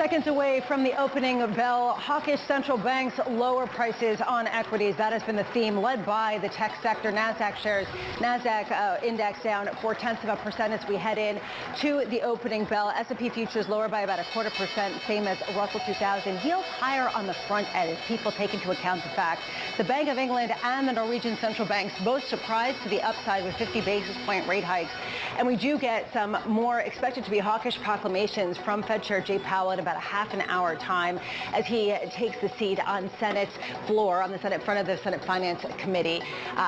Seconds away from the opening bell, hawkish central banks lower prices on equities. That has been the theme, led by the tech sector. NASDAQ shares, NASDAQ index down 0.4% as we head in to the opening bell. S&P futures lower by about 0.25%, same as Russell 2000. Yields higher on the front end as people take into account the fact the Bank of England and the Norwegian central banks both surprised to the upside with 50 basis point rate hikes. And we do get some more expected to be hawkish proclamations from Fed Chair Jay Powell in about a half an hour time as he takes the seat on Senate's floor, on the Senate front of the Senate Finance Committee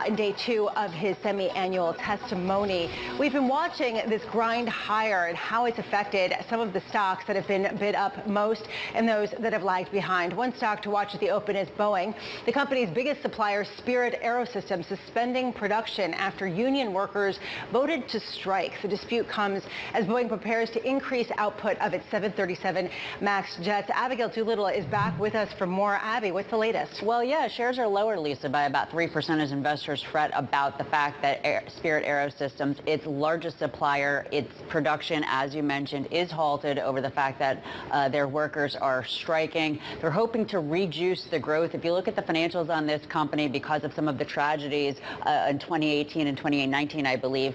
in day two of his semi-annual testimony. We've been watching this grind higher and how it's affected some of the stocks that have been bid up most and those that have lagged behind. One stock to watch at the open is Boeing. The company's biggest supplier, Spirit AeroSystems, suspending production after union workers voted to strike. The dispute comes as Boeing prepares to increase output of its 737 MAX jets. Abigail Doolittle is back with us for more. Abby, what's the latest? Well, yeah, shares are lower, Lisa, by about 3% as investors fret about the fact that Spirit AeroSystems, its largest supplier, its production, as you mentioned, is halted over the fact that their workers are striking. They're hoping to rejuice the growth. If you look at the financials on this company, because of some of the tragedies in 2018 and 2019, I believe,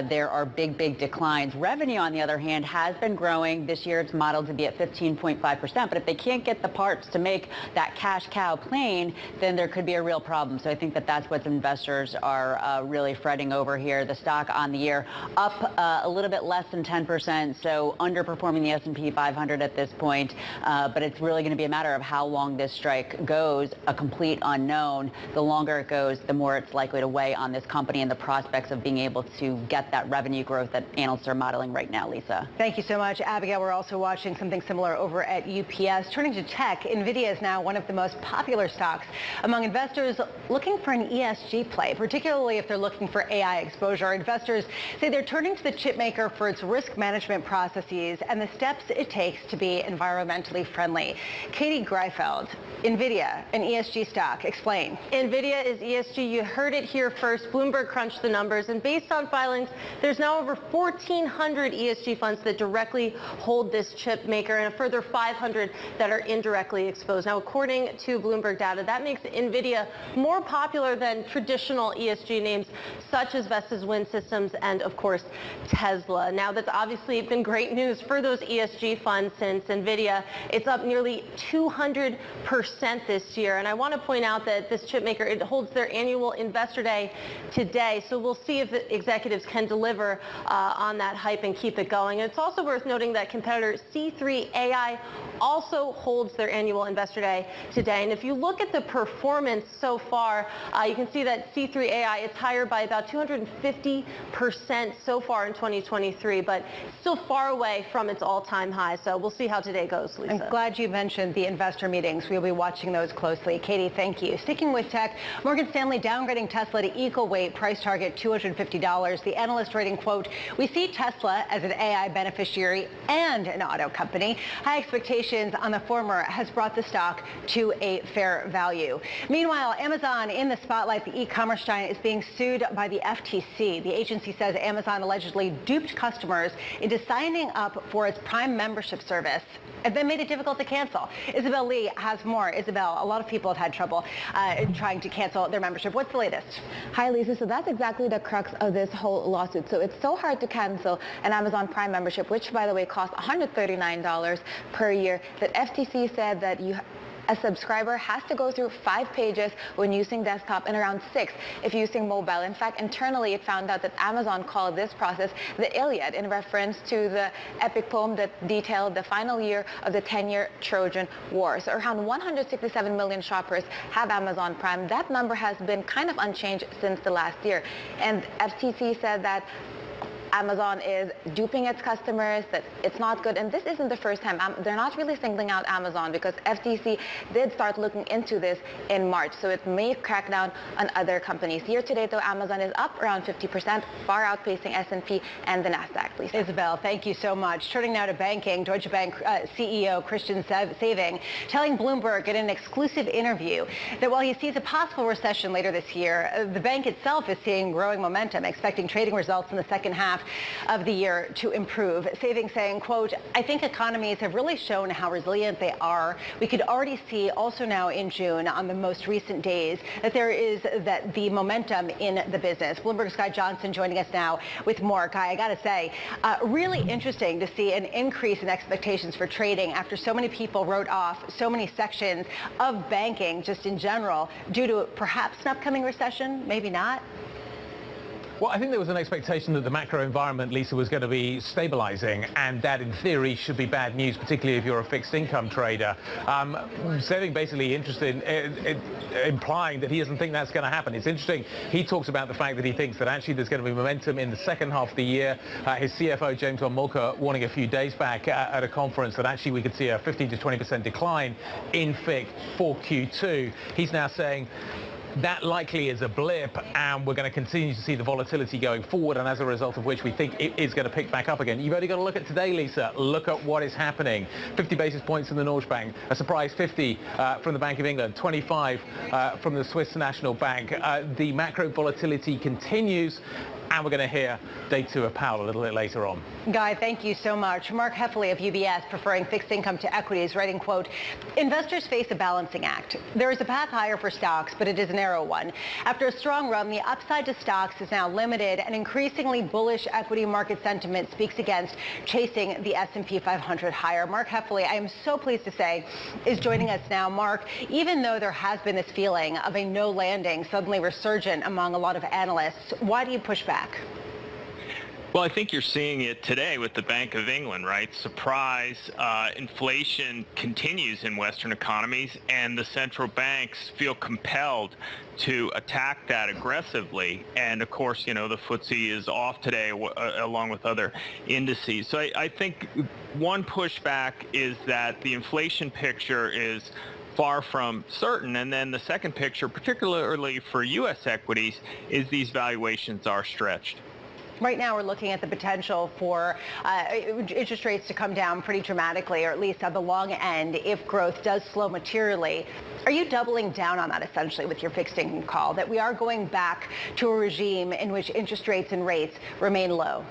there are big declines. Revenue, on the other hand, has been growing. This year it's modeled to be at 15.5%, but if they can't get the parts to make that cash cow plane, then there could be a real problem. So I think that that's what investors are really fretting over here. The stock on the year up a little bit less than 10%, so underperforming the S&P 500 at this point, but it's really going to be a matter of how long this strike goes, a complete unknown. The longer it goes, the more it's likely to weigh on this company and the prospects of being able to get that revenue growth that analysts are modeling right now, Lisa. Thank you so much, Abigail. We're also watching something similar over at UPS. Turning to tech, NVIDIA is now one of the most popular stocks among investors looking for an ESG play, particularly if they're looking for AI exposure. Investors say they're turning to the chip maker for its risk management processes and the steps it takes to be environmentally friendly. Katie Greifeld, NVIDIA, an ESG stock. Explain. NVIDIA is ESG. You heard it here first. Bloomberg crunched the numbers, and based on filings, there's now over 1,400 ESG funds that directly hold this chip maker and a further 500 that are indirectly exposed. Now, according to Bloomberg data, that makes NVIDIA more popular than traditional ESG names such as Vestas Wind Systems and, of course, Tesla. Now, that's obviously been great news for those ESG funds since NVIDIA. It's up nearly 200% this year. And I want to point out that this chip maker, it holds their annual investor day today. So we'll see if the executives can deliver on that hype and keep it going. And it's also worth noting that competitor C3 AI also holds their annual investor day today. And if you look at the performance so far, you can see that C3 AI is higher by about 250% so far in 2023, but still far away from its all-time high. So we'll see how today goes, Lisa. I'm glad you mentioned the investor meetings. We'll be watching those closely. Katie, thank you. Sticking with tech, Morgan Stanley downgrading Tesla to equal weight, price target $250. The analyst rating, quote, "We see Tesla as an AI beneficiary and an auto company. High expectations on the former has brought the stock to a fair value." Meanwhile, Amazon in the spotlight. The e-commerce giant is being sued by the FTC. The agency says Amazon allegedly duped customers into signing up for its Prime membership service and then made it difficult to cancel. Isabel Lee has more. Isabel, a lot of people have had trouble trying to cancel their membership. What's the latest? Hi, Lisa. So that's exactly the crux of this whole lawsuit. So it's so hard to cancel an Amazon Prime membership, which, by the way, costs $139 per year, that FTC said that a subscriber has to go through 5 pages when using desktop and around 6 if using mobile. In fact, internally it found out that Amazon called this process the Iliad in reference to the epic poem that detailed the final year of the 10-year Trojan War. So around 167 million shoppers have Amazon Prime. That number has been kind of unchanged since the last year. And FTC said that Amazon is duping its customers, that it's not good. And this isn't the first time. They're not really singling out Amazon because FTC did start looking into this in March. So it may crack down on other companies. Year to date, though, Amazon is up around 50%, far outpacing S&P and the NASDAQ. Lisa. Isabel, thank you so much. Turning now to banking, Deutsche Bank CEO Christian Sewing telling Bloomberg in an exclusive interview that while he sees a possible recession later this year, the bank itself is seeing growing momentum, expecting trading results in the second half of the year to improve. Savings saying, quote, I think economies have really shown how resilient they are. We could already see also now in June on the most recent days that there is the momentum in the business. Bloomberg's Guy Johnson joining us now with more. Guy, I got to say, really interesting to see an increase in expectations for trading after so many people wrote off so many sections of banking just in general due to perhaps an upcoming recession, maybe not. Well, I think there was an expectation that the macro environment, Lisa, was going to be stabilizing, and that in theory should be bad news, particularly if you're a fixed income trader. Seving basically implying that he doesn't think that's going to happen. It's interesting. He talks about the fact that he thinks that actually there's going to be momentum in the second half of the year. His CFO, Jun23, warning a few days back at a conference that actually we could see a 15 to 20% decline in FIC for Q2. He's now saying that likely is a blip, and we're going to continue to see the volatility going forward, and as a result of which we think it is going to pick back up again. You've only got to look at today, Lisa. Look at what is happening. 50 basis points in the Norges Bank, a surprise 50 from the Bank of England, 25 from the Swiss National Bank. The macro volatility continues, and we're going to hear day two of Powell a little bit later on. Guy, thank you so much. Mark Heffley of UBS preferring fixed income to equities, writing, quote, investors face a balancing act. There is a path higher for stocks, but it is a narrow one. After a strong run, the upside to stocks is now limited, and increasingly bullish equity market sentiment speaks against chasing the S&P 500 higher. Mark Heffley, I am so pleased to say, is joining us now. Mark, even though there has been this feeling of a no landing suddenly resurgent among a lot of analysts, why do you push back? Well, I think you're seeing it today with the Bank of England, right? Surprise, inflation continues in Western economies, and the central banks feel compelled to attack that aggressively. And of course, you know, the FTSE is off today along with other indices. So I think one pushback is that the inflation picture is far from certain. And then the second picture, particularly for U.S. equities, is these valuations are stretched. Right now, we're looking at the potential for interest rates to come down pretty dramatically, or at least on the long end, if growth does slow materially. Are you doubling down on that essentially with your fixed income call, that we are going back to a regime in which interest rates and rates remain low?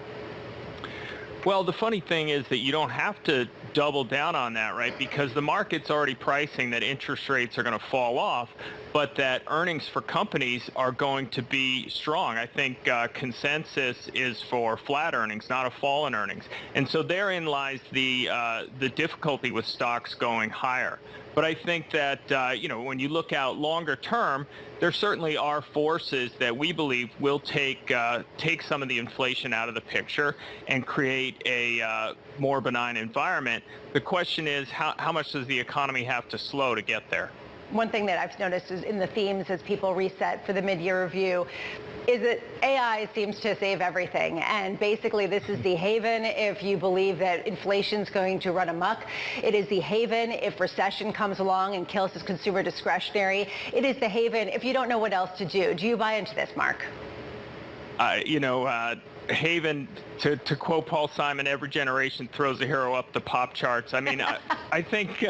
Well, the funny thing is that you don't have to double down on that, right? Because the market's already pricing that interest rates are going to fall off, but that earnings for companies are going to be strong. I think consensus is for flat earnings, not a fall in earnings. And so therein lies the difficulty with stocks going higher. But I think that, you know, when you look out longer term, there certainly are forces that we believe will take some of the inflation out of the picture and create a more benign environment. The question is, how much does the economy have to slow to get there? One thing that I've noticed is in the themes as people reset for the mid-year review is that AI seems to save everything. And basically, this is the haven if you believe that inflation's going to run amok. It is the haven if recession comes along and kills this consumer discretionary. It is the haven if you don't know what else to do. Do you buy into this, Mark? Haven, to quote Paul Simon, every generation throws a hero up the pop charts. I mean, I think,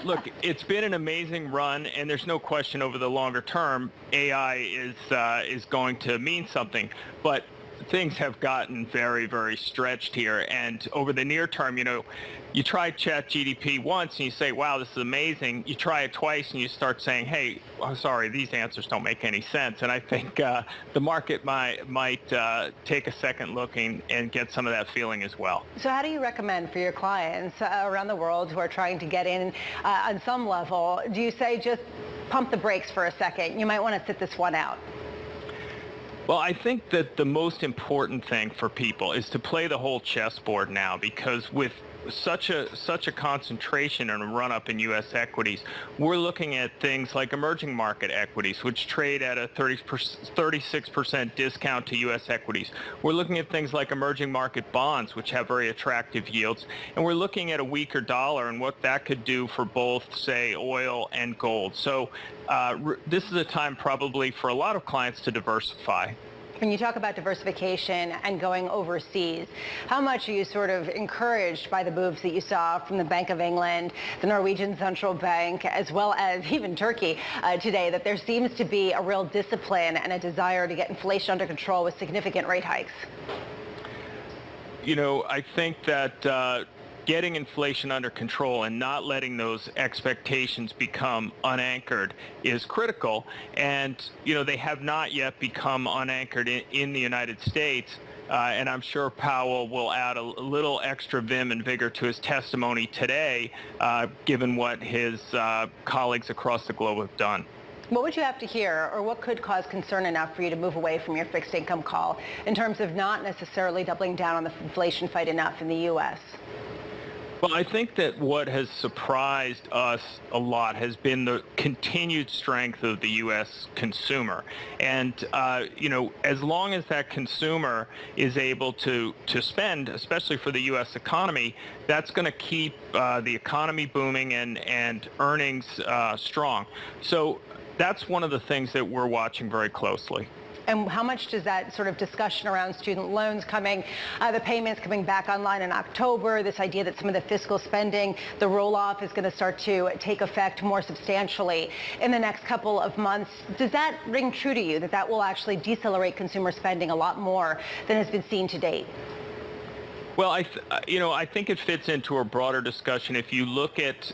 look, it's been an amazing run, and there's no question over the longer term, AI is going to mean something. But things have gotten very, very stretched here. And over the near term, you know, you try ChatGPT once and you say, wow, this is amazing. You try it twice and you start saying, hey, I'm sorry, these answers don't make any sense. And I think the market might take a second look and get some of that feeling as well. So how do you recommend for your clients around the world who are trying to get in on some level? Do you say just pump the brakes for a second? You might want to sit this one out. Well, I think that the most important thing for people is to play the whole chessboard now, because with such a concentration and a run-up in U.S. equities, we're looking at things like emerging market equities, which trade at a 36% discount to U.S. equities. We're looking at things like emerging market bonds, which have very attractive yields. And we're looking at a weaker dollar and what that could do for both, say, oil and gold. So this is a time probably for a lot of clients to diversify. When you talk about diversification and going overseas, how much are you sort of encouraged by the moves that you saw from the Bank of England, the Norwegian Central Bank, as well as even Turkey today, that there seems to be a real discipline and a desire to get inflation under control with significant rate hikes? I think that getting inflation under control and not letting those expectations become unanchored is critical. And, they have not yet become unanchored in the United States. And I'm sure Powell will add a little extra vim and vigor to his testimony today, given what his colleagues across the globe have done. What would you have to hear, or what could cause concern enough for you to move away from your fixed income call in terms of not necessarily doubling down on the inflation fight enough in the U.S.? Well, I think that what has surprised us a lot has been the continued strength of the U.S. consumer. And, as long as that consumer is able to spend, especially for the U.S. economy, that's going to keep the economy booming and earnings strong. So that's one of the things that we're watching very closely. And how much does that sort of discussion around student loans coming, the payments coming back online in October, this idea that some of the fiscal spending, the roll-off is going to start to take effect more substantially in the next couple of months, does that ring true to you, that that will actually decelerate consumer spending a lot more than has been seen to date? Well, I think it fits into a broader discussion. If you look at,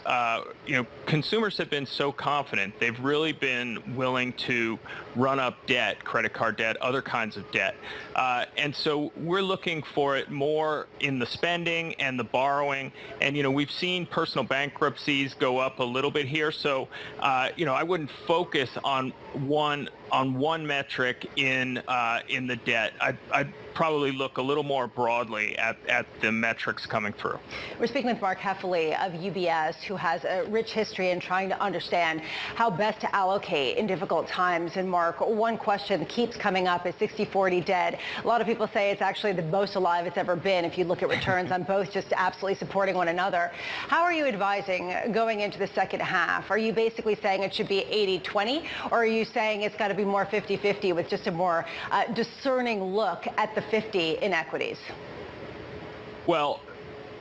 consumers have been so confident. They've really been willing to run up debt, credit card debt, other kinds of debt. And so we're looking for it more in the spending and the borrowing. And, we've seen personal bankruptcies go up a little bit here. So, I wouldn't focus on one metric in the debt. I'd probably look a little more broadly at the metrics coming through. We're speaking with Mark Heffley of UBS, who has a rich history in trying to understand how best to allocate in difficult times. And Mark, one question that keeps coming up is 60-40 debt. A lot of people say it's actually the most alive it's ever been if you look at returns on both just absolutely supporting one another. How are you advising going into the second half? Are you basically saying it should be 80-20, or are you saying it's got to be more 50-50 with just a more discerning look at the 50 in equities? Well,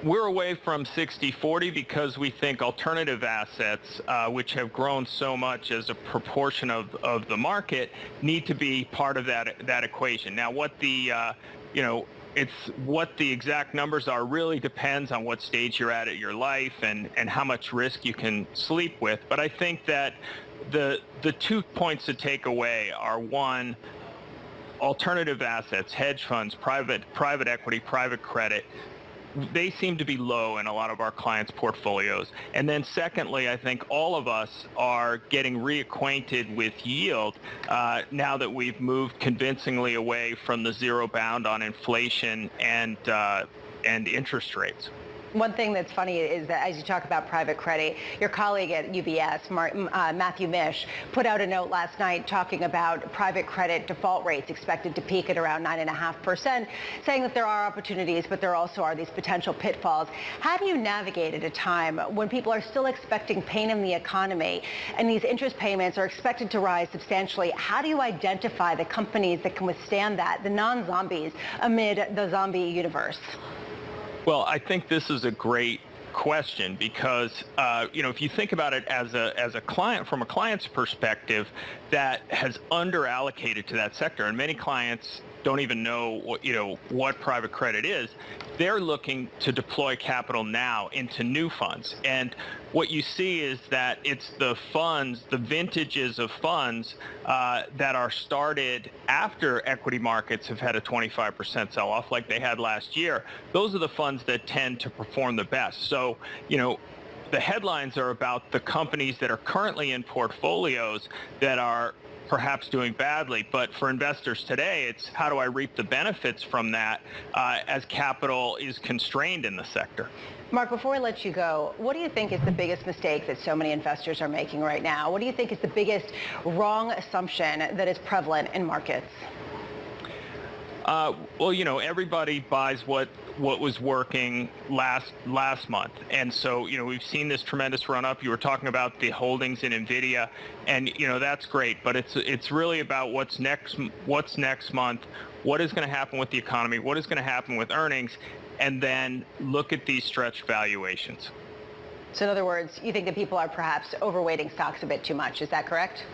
we're away from 60-40 because we think alternative assets, which have grown so much as a proportion of the market, need to be part of that equation. Now, what the what the exact numbers are really depends on what stage you're at your life and how much risk you can sleep with. But I think that the 2 points to take away are, one, alternative assets, hedge funds, private equity, private credit, they seem to be low in a lot of our clients' portfolios. And then secondly, I think all of us are getting reacquainted with yield now that we've moved convincingly away from the zero bound on inflation and interest rates. One thing that's funny is that as you talk about private credit, your colleague at UBS, Matthew Mish, put out a note last night talking about private credit default rates expected to peak at around 9.5%, saying that there are opportunities, but there also are these potential pitfalls. How do you navigate at a time when people are still expecting pain in the economy and these interest payments are expected to rise substantially? How do you identify the companies that can withstand that, the non-zombies, amid the zombie universe? Well, I think this is a great question because, if you think about it as a client, from a client's perspective, that has underallocated to that sector, and many clients don't even know what private credit is. They're looking to deploy capital now into new funds. And what you see is that it's the funds, the vintages of funds that are started after equity markets have had a 25% sell-off like they had last year. Those are the funds that tend to perform the best. So, the headlines are about the companies that are currently in portfolios that are perhaps doing badly, but for investors today, it's how do I reap the benefits from that as capital is constrained in the sector. Mark, before I let you go, what do you think is the biggest mistake that so many investors are making right now? What do you think is the biggest wrong assumption that is prevalent in markets? Well, everybody buys what was working last month. And so, we've seen this tremendous run up. You were talking about the holdings in NVIDIA, and, that's great. But it's really about what's next month, what is going to happen with the economy, what is going to happen with earnings, and then look at these stretched valuations. So in other words, you think that people are perhaps overweighting stocks a bit too much. Is that correct?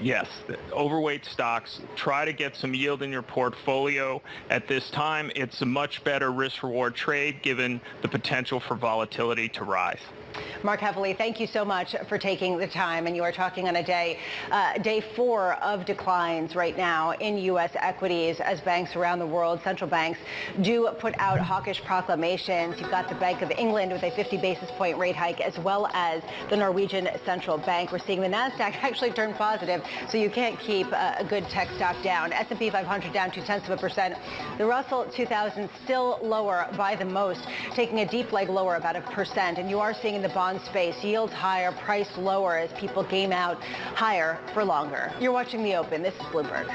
Yes, overweight stocks. Try to get some yield in your portfolio. At this time, it's a much better risk-reward trade given the potential for volatility to rise. Mark Heffley, thank you so much for taking the time. And you are talking on a day 4 of declines right now in U.S. equities as banks around the world, central banks, do put out hawkish proclamations. You've got the Bank of England with a 50 basis point rate hike, as well as the Norwegian Central Bank. We're seeing the NASDAQ actually turn positive, so you can't keep a good tech stock down. S&P 500 down 0.2%. The Russell 2000 still lower by the most, taking a deep leg lower about 1%. And you are seeing in the bond space yields higher, price lower as people game out higher for longer. You're watching The Open. This is Bloomberg.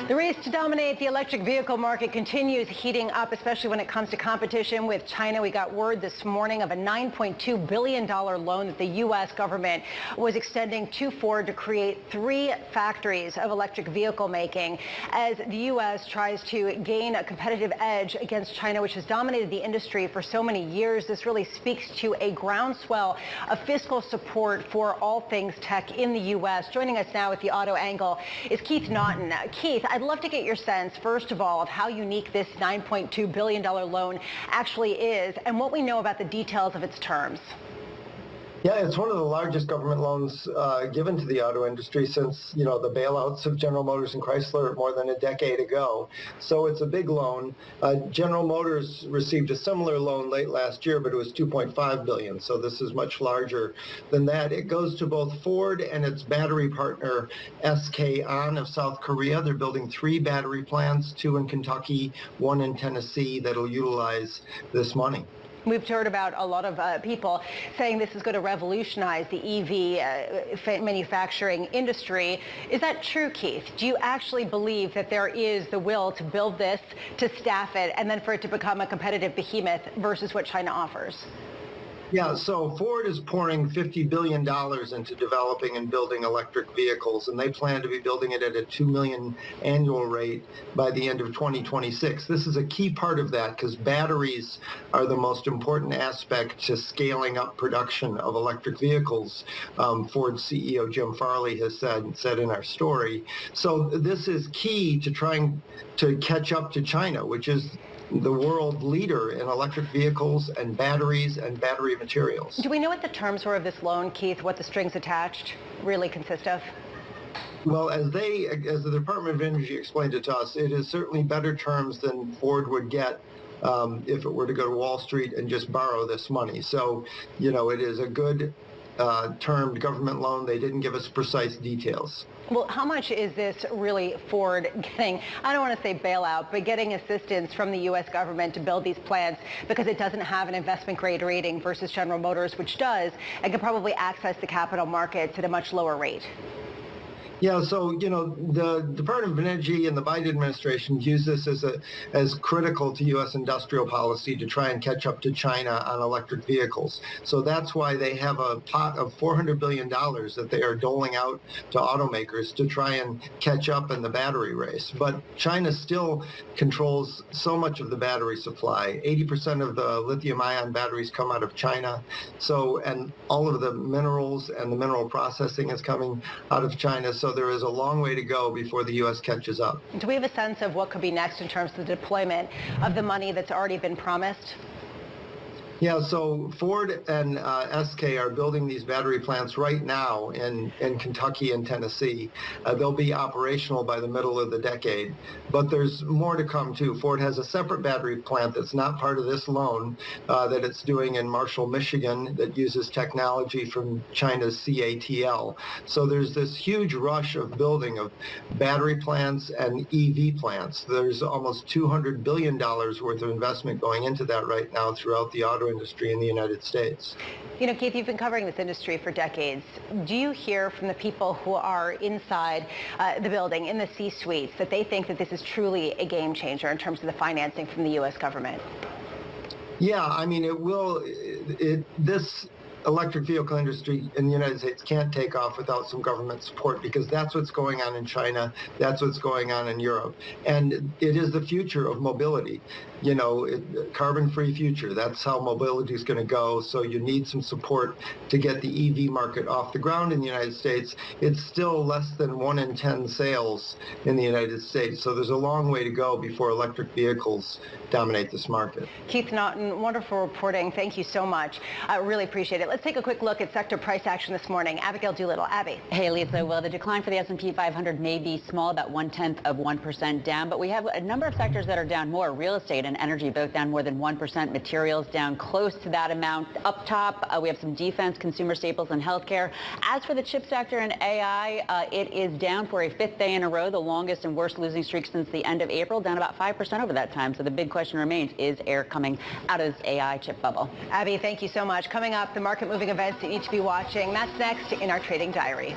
The race to dominate the electric vehicle market continues heating up, especially when it comes to competition with China. We got word this morning of a $9.2 billion loan that the U.S. government was extending to Ford to create 3 factories of electric vehicle making as the U.S. tries to gain a competitive edge against China, which has dominated the industry for so many years. This really speaks to a groundswell of fiscal support for all things tech in the U.S. Joining us now with the auto angle is Keith Naughton. Keith, I'd love to get your sense, first of all, of how unique this $9.2 billion loan actually is and what we know about the details of its terms. Yeah, it's one of the largest government loans given to the auto industry since, the bailouts of General Motors and Chrysler more than a decade ago. So it's a big loan. General Motors received a similar loan late last year, but it was $2.5 billion. So this is much larger than that. It goes to both Ford and its battery partner SK On of South Korea. They're building 3 battery plants, 2 in Kentucky, 1 in Tennessee, that'll utilize this money. We've heard about a lot of people saying this is going to revolutionize the EV manufacturing industry. Is that true, Keith? Do you actually believe that there is the will to build this, to staff it, and then for it to become a competitive behemoth versus what China offers? Yeah, so Ford is pouring $50 billion into developing and building electric vehicles, and they plan to be building it at a 2 million annual rate by the end of 2026. This is a key part of that because batteries are the most important aspect to scaling up production of electric vehicles. Ford CEO Jim Farley has said in our story. So this is key to trying to catch up to China, which is the world leader in electric vehicles and batteries and battery materials. Do we know what the terms were of this loan, Keith, what the strings attached really consist of? Well, as the Department of Energy explained it to us, it is certainly better terms than Ford would get if it were to go to Wall Street and just borrow this money. So, it is a good termed government loan. They didn't give us precise details. Well, how much is this really Ford getting, I don't want to say bailout, but getting assistance from the U.S. government to build these plants because it doesn't have an investment grade rating versus General Motors, which does, and can probably access the capital markets at a much lower rate? Yeah, so, the Department of Energy and the Biden administration use this as critical to U.S. industrial policy to try and catch up to China on electric vehicles. So that's why they have a pot of $400 billion that they are doling out to automakers to try and catch up in the battery race. But China still controls so much of the battery supply. 80% of the lithium-ion batteries come out of China. So, and all of the minerals and the mineral processing is coming out of China. So there is a long way to go before the U.S. catches up. Do we have a sense of what could be next in terms of the deployment of the money that's already been promised? Yeah, so Ford and SK are building these battery plants right now in Kentucky and Tennessee. They'll be operational by the middle of the decade. But there's more to come, too. Ford has a separate battery plant that's not part of this loan that it's doing in Marshall, Michigan, that uses technology from China's CATL. So there's this huge rush of building of battery plants and EV plants. There's almost $200 billion worth of investment going into that right now throughout the auto industry in the United States. Keith, you've been covering this industry for decades. Do you hear from the people who are inside the building, in the C-suites, that they think that this is truly a game changer in terms of the financing from the U.S. government? Yeah, I mean, this electric vehicle industry in the United States can't take off without some government support because that's what's going on in China, that's what's going on in Europe. And it is the future of mobility, carbon-free future. That's how mobility is going to go. So you need some support to get the EV market off the ground in the United States. It's still less than 1 in 10 sales in the United States. So there's a long way to go before electric vehicles dominate this market. Keith Naughton, wonderful reporting. Thank you so much. I really appreciate it. Let's take a quick look at sector price action this morning. Abigail Doolittle. Abby. Hey, Lisa. Well, the decline for the S&P 500 may be small, about 0.1% down, but we have a number of sectors that are down more. Real estate and energy both down more than 1%. Materials down close to that amount. Up top, we have some defense, consumer staples, and healthcare. As for the chip sector and AI, it is down for a 5th day in a row, the longest and worst losing streak since the end of April, down about 5% over that time. So the big question remains, is air coming out of this AI chip bubble? Abby, thank you so much. Coming up, the market moving events you need to be watching. That's next in our Trading Diary.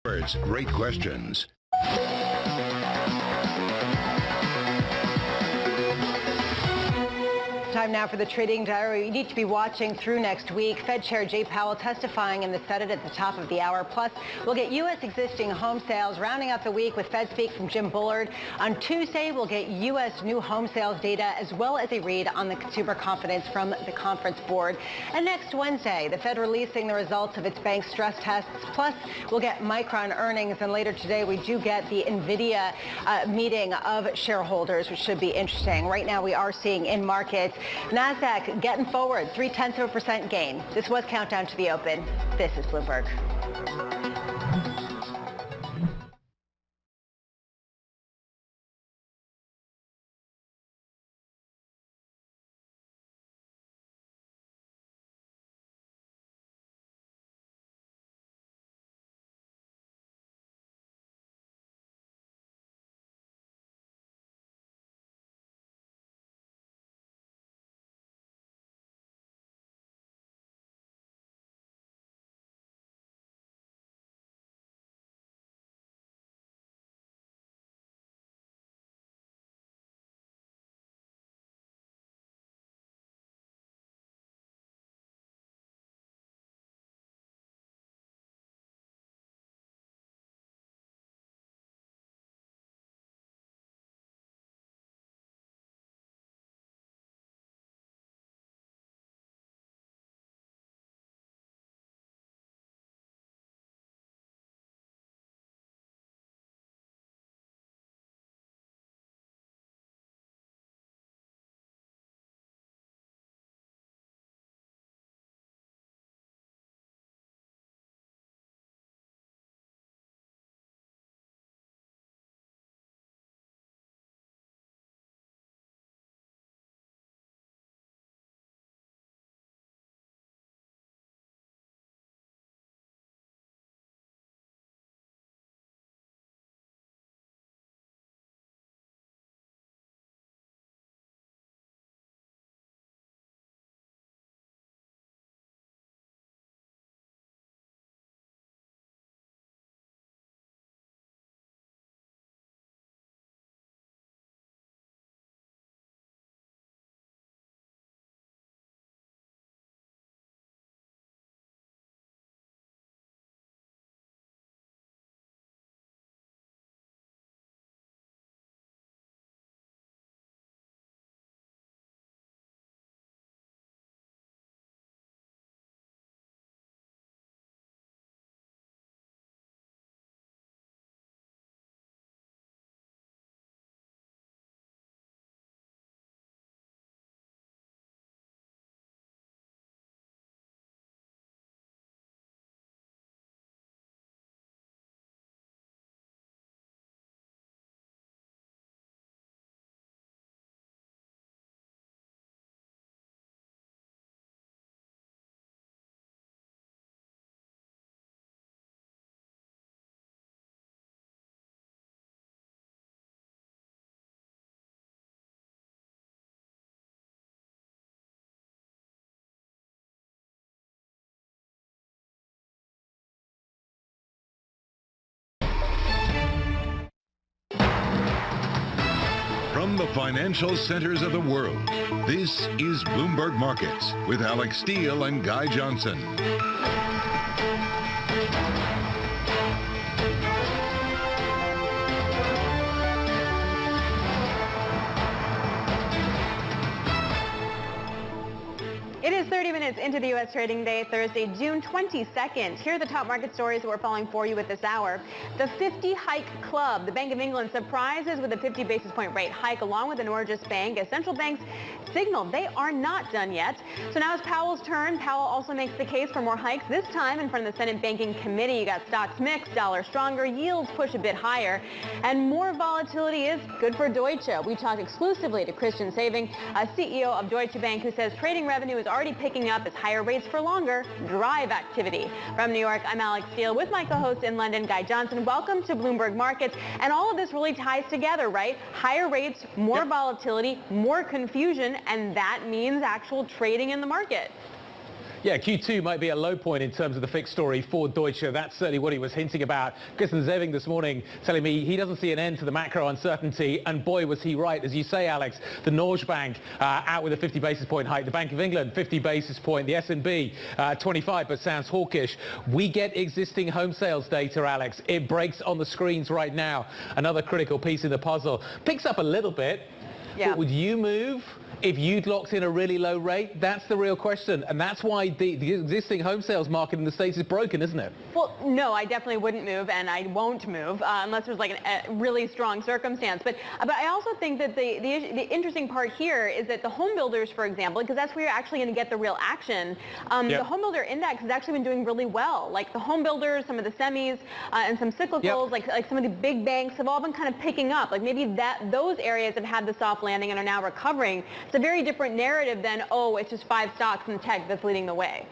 Great questions. Time now for the trading diary. You need to be watching through next week. Fed Chair Jay Powell testifying in the Senate at the top of the hour. Plus, we'll get U.S. existing home sales rounding up the week with Fed speak from Jim Bullard. On Tuesday, we'll get U.S. new home sales data as well as a read on the consumer confidence from the Conference Board. And next Wednesday, the Fed releasing the results of its bank stress tests. Plus, we'll get Micron earnings. And later today, we do get the NVIDIA meeting of shareholders, which should be interesting. Right now, we are seeing in markets NASDAQ getting forward, 0.3% gain. This was Countdown to the Open. This is Bloomberg. From the financial centers of the world, this is Bloomberg Markets with Alex Steele and Guy Johnson. It is 30 minutes into the U.S. trading day, Thursday, June 22nd. Here are the top market stories that we're following for you at this hour. The 50 hike club. The Bank of England surprises with a 50 basis point rate hike along with the Norges Bank as central banks signaled they are not done yet. So now it's Powell's turn. Powell also makes the case for more hikes, this time in front of the Senate Banking Committee. You got stocks mixed, dollar stronger, yields push a bit higher, and more volatility is good for Deutsche. We talked exclusively to Christian Saving, CEO of Deutsche Bank, who says trading revenue is already picking up as higher rates for longer drive activity. From New York, I'm Alex Steele with my co-host in London, Guy Johnson. Welcome to Bloomberg Markets. And all of this really ties together, right? Higher rates, more volatility, more confusion, and that means actual trading in the market. Yeah, Q2 might be a low point in terms of the fixed story for Deutsche. That's certainly what he was hinting about. Christian Zeving this morning telling me he doesn't see an end to the macro uncertainty, and boy was he right. As you say, Alex, the Norge Bank out with a 50 basis point hike, the Bank of England 50 basis point, the S&B 25, but sounds hawkish. We get existing home sales data, Alex. It breaks on the screens right now. Another critical piece in the puzzle. Picks up a little bit. Yeah. But would you move if you'd locked in a really low rate? That's the real question. And that's why the existing home sales market in the States is broken, isn't it? Well, no, I definitely wouldn't move, and I won't move unless there's like a really strong circumstance. But I also think that the interesting part here is that the home builders, for example, because that's where you're actually going to get the real action, the home builder index has actually been doing really well. Like the home builders, some of the semis, and some cyclicals, like some of the big banks have all been kind of picking up. Like maybe those areas have had the soft landing and are now recovering. It's a very different narrative than, oh, it's just 5 stocks in tech that's leading the way.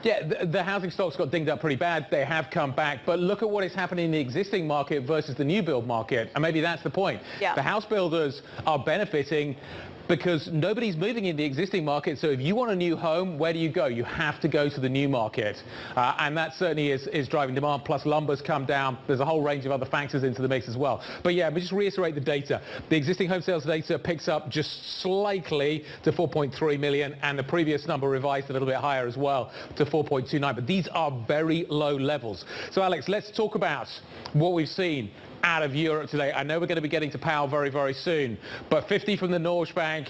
Yeah, the housing stocks got dinged up pretty bad. They have come back. But look at what is happening in the existing market versus the new build market. And maybe that's the point. Yeah. The house builders are benefiting because nobody's moving in the existing market. So if you want a new home, where do you go? You have to go to the new market. And that certainly is driving demand. Plus lumber's come down. There's a whole range of other factors into the mix as well. But yeah, but just reiterate the data. The existing home sales data picks up just slightly to 4.3 million, and the previous number revised a little bit higher as well to 4.29. But these are very low levels. So Alex, let's talk about what we've seen out of Europe today. I know we're going to be getting to Powell very, very soon, but 50 from the Norge Bank,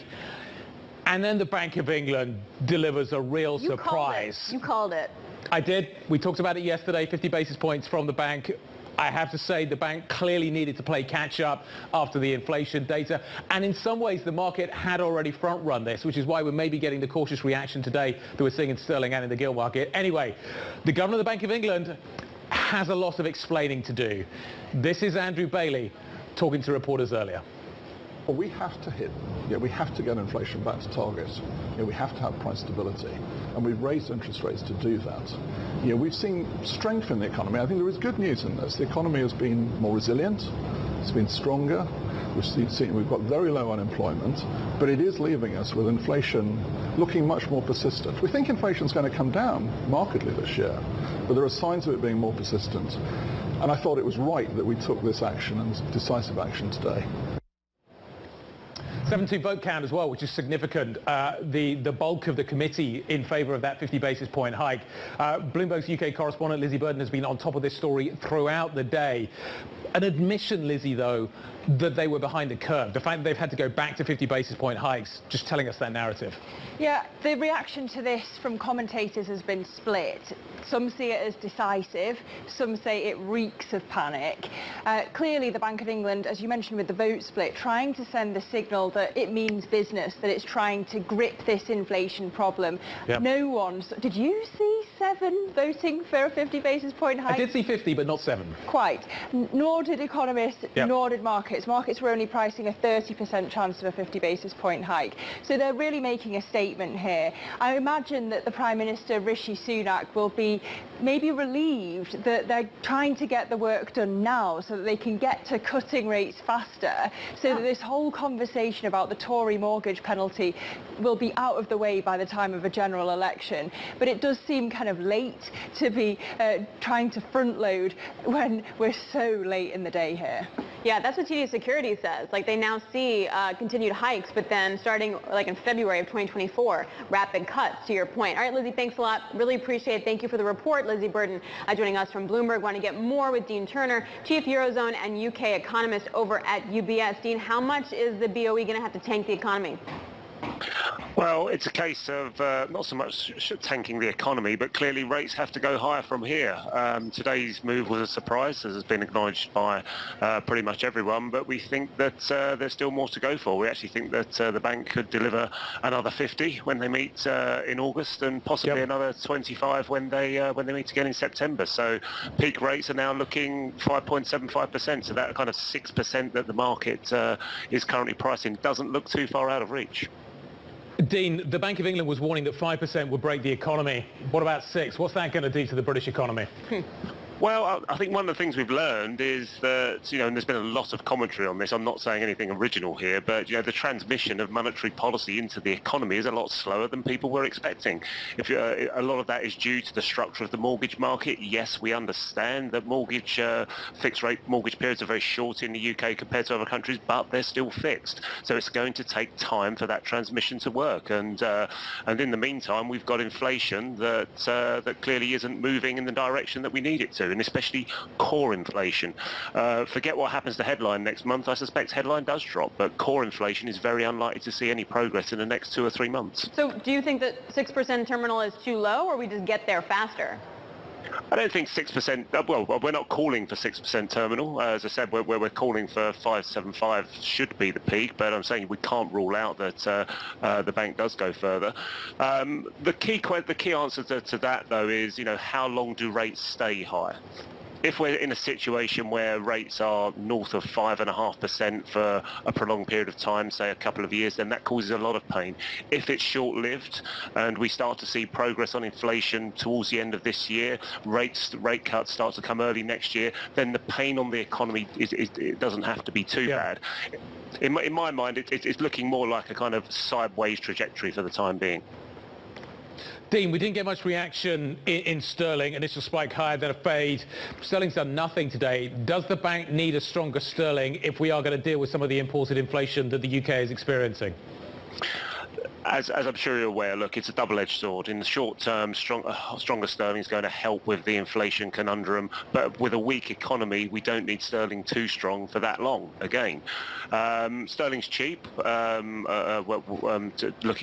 and then the Bank of England delivers a real surprise. You called it. I did. We talked about it yesterday, 50 basis points from the bank. I have to say the bank clearly needed to play catch up after the inflation data, and in some ways the market had already front run this, which is why we're maybe getting the cautious reaction today that we're seeing in sterling and in the gilt market. Anyway, the governor of the Bank of England has a lot of explaining to do. This is Andrew Bailey talking to reporters earlier. Well, we have to we have to get inflation back to target. We have to have price stability, and we've raised interest rates to do that. We've seen strength in the economy. I think there is good news in this. The economy has been more resilient. It's been stronger. We've got very low unemployment, but it is leaving us with inflation looking much more persistent. We think inflation is going to come down markedly this year, but there are signs of it being more persistent. And I thought it was right that we took this action, and decisive action today. 7-2 vote count as well, which is significant. The bulk of the committee in favour of that 50 basis point hike. Bloomberg's UK correspondent Lizzie Burden has been on top of this story throughout the day. An admission, Lizzie, though, that they were behind the curve. The fact that they've had to go back to 50 basis point hikes, just telling us that narrative. Yeah, the reaction to this from commentators has been split. Some see it as decisive, some say it reeks of panic. Clearly the Bank of England, as you mentioned with the vote split, trying to send the signal that it means business, that it's trying to grip this inflation problem. Yep. No one's... Did you see 7 voting for a 50 basis point hike? I did see 50, but not 7. Quite. Nor did economists, Yep. nor did markets. Markets were only pricing a 30% chance of a 50 basis point hike. So they're really making a statement here. I imagine that the Prime Minister, Rishi Sunak, will be maybe relieved that they're trying to get the work done now so that they can get to cutting rates faster, so that this whole conversation about the Tory mortgage penalty will be out of the way by the time of a general election. But it does seem kind of late to be trying to front load when we're so late in the day here. Yeah, that's what TD Securities says. Like, they now see continued hikes, but then starting like in February of 2024, rapid cuts, to your point. All right, Lizzie, thanks a lot. Really appreciate it. Thank you for the report. Lizzie Burden joining us from Bloomberg. Want to get more with Dean Turner, Chief Eurozone and UK economist over at UBS. Dean, how much is the BOE going to have to tank the economy? Well, it's a case of not so much tanking the economy, but clearly rates have to go higher from here. Today's move was a surprise, as has been acknowledged by pretty much everyone, but we think that there's still more to go for. We actually think that the bank could deliver another 50 when they meet in August, and possibly another 25 when they meet again in September. So peak rates are now looking 5.75%, so that kind of 6% that the market is currently pricing doesn't look too far out of reach. Dean, the Bank of England was warning that 5% would break the economy. What about 6? What's that going to do to the British economy? Well, I think one of the things we've learned is that, and there's been a lot of commentary on this. I'm not saying anything original here, but, the transmission of monetary policy into the economy is a lot slower than people were expecting. A lot of that is due to the structure of the mortgage market. Yes, we understand that fixed rate mortgage periods are very short in the UK compared to other countries, but they're still fixed. So it's going to take time for that transmission to work. And in the meantime, we've got inflation that clearly isn't moving in the direction that we need it to, and especially core inflation. Forget what happens to headline next month. I suspect headline does drop, but core inflation is very unlikely to see any progress in the next 2 or 3 months. So do you think that 6% terminal is too low, or we just get there faster? I don't think 6%, well, we're not calling for 6% terminal. As I said, we're calling for 5.75 should be the peak, but I'm saying we can't rule out that the bank does go further. The key answer to that, though, is, how long do rates stay high? If we're in a situation where rates are north of 5.5% for a prolonged period of time, say a couple of years, then that causes a lot of pain. If it's short-lived and we start to see progress on inflation towards the end of this year, rate cuts start to come early next year, then the pain on the economy it doesn't have to be too bad. In my mind, it's looking more like a kind of sideways trajectory for the time being. Dean, we didn't get much reaction in sterling. Initial spike higher than a fade. Sterling's done nothing today. Does the bank need a stronger sterling if we are going to deal with some of the imported inflation that the UK is experiencing? As I'm sure you're aware, look, it's a double-edged sword. In the short term, stronger sterling is going to help with the inflation conundrum, but with a weak economy, we don't need sterling too strong for that long, again. Sterling's cheap. Looking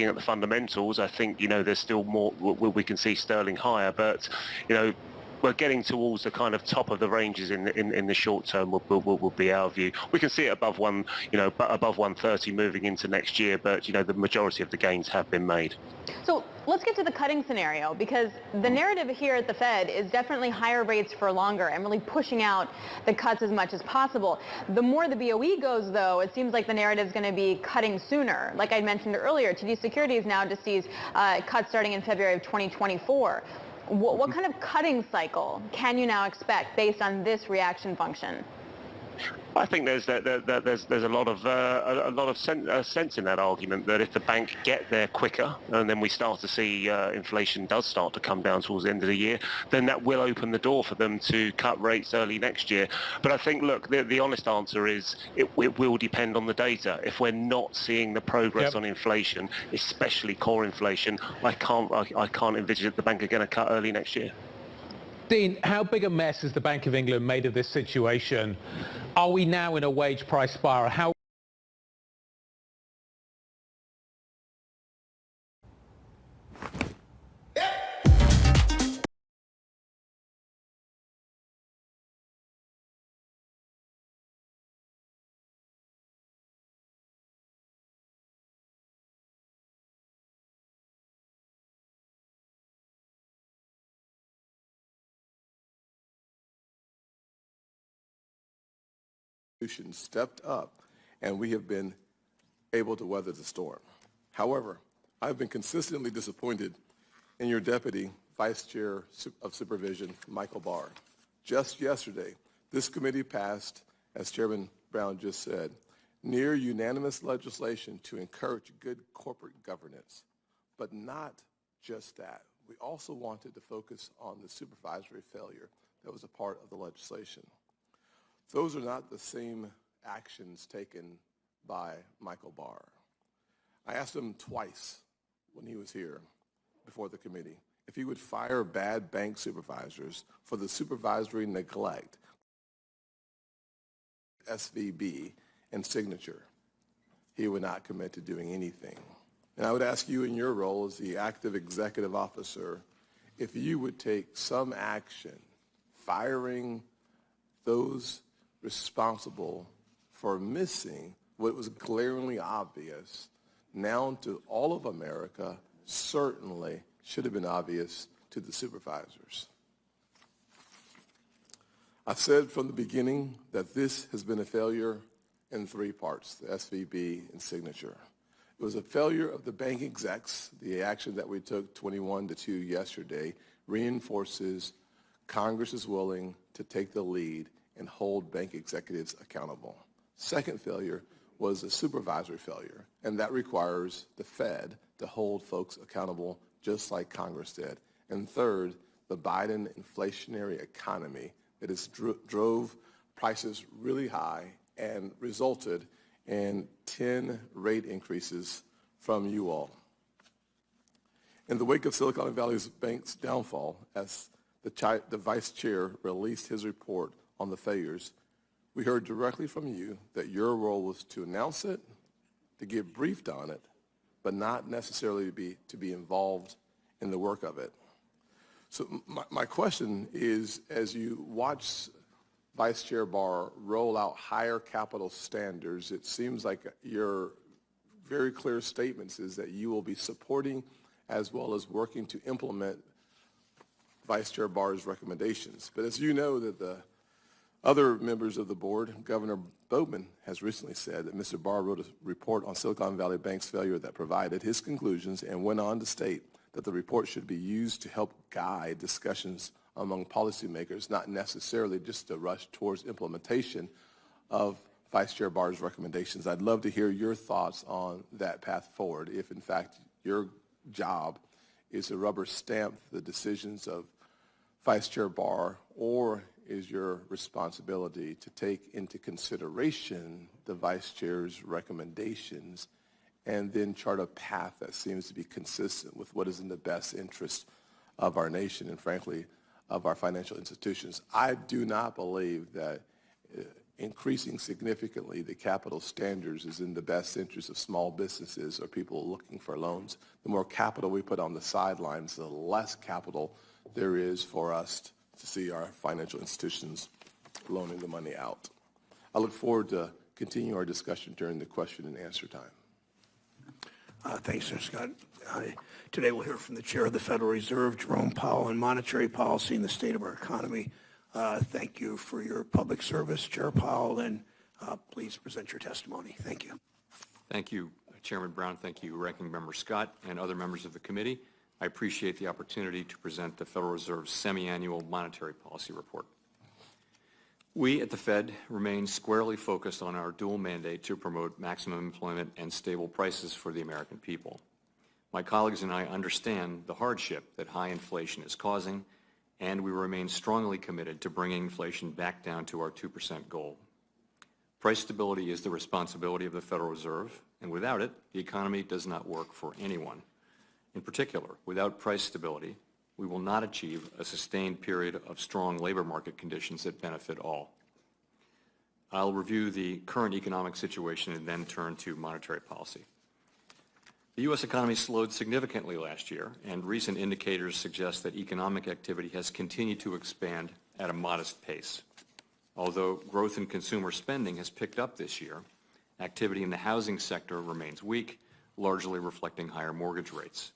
at the fundamentals, I think, there's still more, we can see sterling higher, but, we're getting towards the kind of top of the ranges in the short term will be our view. We can see it above above 130 moving into next year, but the majority of the gains have been made. So let's get to the cutting scenario, because the narrative here at the Fed is definitely higher rates for longer and really pushing out the cuts as much as possible. The more the BOE goes, though, it seems like the narrative is going to be cutting sooner. Like I mentioned earlier, TD Securities now just sees cuts starting in February of 2024. What kind of cutting cycle can you now expect based on this reaction function? I think there's a lot of sense in that argument that if the bank get there quicker and then we start to see inflation does start to come down towards the end of the year, then that will open the door for them to cut rates early next year. But I think, look, the honest answer is it will depend on the data. If we're not seeing the progress on inflation, especially core inflation, I can't envisage that the bank are going to cut early next year. Dean, how big a mess has the Bank of England made of this situation? Are we now in a wage price spiral? How stepped up, and we have been able to weather the storm. However, I've been consistently disappointed in your Deputy Vice Chair of Supervision, Michael Barr. Just yesterday, this committee passed, as Chairman Brown just said, near unanimous legislation to encourage good corporate governance. But not just that. We also wanted to focus on the supervisory failure that was a part of the legislation. Those are not the same actions taken by Michael Barr. I asked him twice when he was here before the committee if he would fire bad bank supervisors for the supervisory neglect, SVB, and Signature. He would not commit to doing anything. And I would ask you in your role as the active executive officer if you would take some action firing those responsible for missing what was glaringly obvious now to all of America, certainly should have been obvious to the supervisors. I've said from the beginning that this has been a failure in 3 parts, the SVB and Signature. It was a failure of the bank execs. The action that we took 21-2 yesterday reinforces Congress is willing to take the lead and hold bank executives accountable. Second failure was a supervisory failure, and that requires the Fed to hold folks accountable just like Congress did. And third, the Biden inflationary economy that has drove prices really high and resulted in 10 rate increases from you all. In the wake of Silicon Valley Bank's downfall, as the vice chair released his report on the failures, we heard directly from you that your role was to announce it, to get briefed on it, but not necessarily to be involved in the work of it. So my question is, as you watch Vice Chair Barr roll out higher capital standards, it seems like your very clear statements is that you will be supporting as well as working to implement Vice Chair Barr's recommendations. But as you know, that the other members of the board, Governor Boatman has recently said that Mr. Barr wrote a report on Silicon Valley Bank's failure that provided his conclusions and went on to state that the report should be used to help guide discussions among policymakers, not necessarily just to rush towards implementation of Vice Chair Barr's recommendations. I'd love to hear your thoughts on that path forward, if in fact your job is to rubber stamp the decisions of Vice Chair Barr, or is your responsibility to take into consideration the Vice Chair's recommendations and then chart a path that seems to be consistent with what is in the best interest of our nation and, frankly, of our financial institutions. I do not believe that increasing significantly the capital standards is in the best interest of small businesses or people looking for loans. The more capital we put on the sidelines, the less capital there is for us to see our financial institutions loaning the money out. I look forward to continuing our discussion during the question and answer time. Thanks, Mr. Scott. Today we'll hear from the Chair of the Federal Reserve, Jerome Powell, on monetary policy and the state of our economy. Thank you for your public service, Chair Powell, and please present your testimony. Thank you. Thank you, Chairman Brown. Thank you, Ranking Member Scott, and other members of the committee. I appreciate the opportunity to present the Federal Reserve's semi-annual monetary policy report. We at the Fed remain squarely focused on our dual mandate to promote maximum employment and stable prices for the American people. My colleagues and I understand the hardship that high inflation is causing, and we remain strongly committed to bringing inflation back down to our 2% goal. Price stability is the responsibility of the Federal Reserve, and without it, the economy does not work for anyone. In particular, without price stability, we will not achieve a sustained period of strong labor market conditions that benefit all. I'll review the current economic situation and then turn to monetary policy. The U.S. economy slowed significantly last year, and recent indicators suggest that economic activity has continued to expand at a modest pace. Although growth in consumer spending has picked up this year, activity in the housing sector remains weak, largely reflecting higher mortgage rates.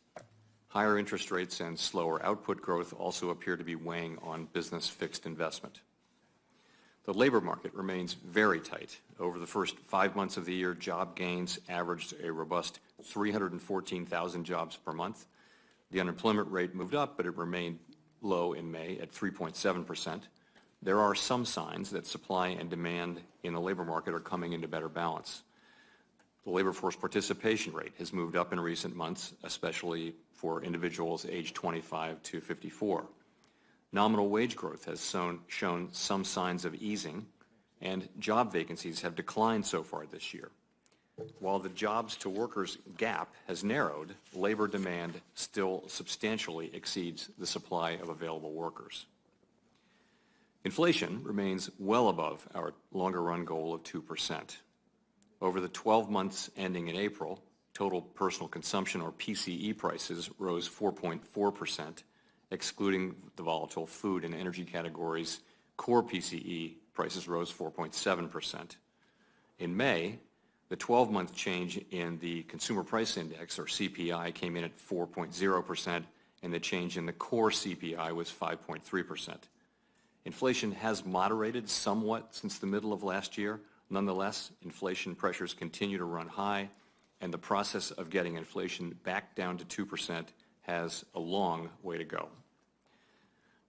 Higher interest rates and slower output growth also appear to be weighing on business fixed investment. The labor market remains very tight. Over the first 5 months of the year, job gains averaged a robust 314,000 jobs per month. The unemployment rate moved up, but it remained low in May at 3.7%. There are some signs that supply and demand in the labor market are coming into better balance. The labor force participation rate has moved up in recent months, especially for individuals aged 25 to 54. Nominal wage growth has shown some signs of easing, and job vacancies have declined so far this year. While the jobs to workers gap has narrowed, labor demand still substantially exceeds the supply of available workers. Inflation remains well above our longer run goal of 2%. Over the 12 months ending in April, total personal consumption, or PCE, prices rose 4.4%, excluding the volatile food and energy categories. Core PCE prices rose 4.7%. In May, the 12-month change in the Consumer Price Index, or CPI, came in at 4.0%, and the change in the core CPI was 5.3%. Inflation has moderated somewhat since the middle of last year. Nonetheless, inflation pressures continue to run high, and the process of getting inflation back down to 2% has a long way to go.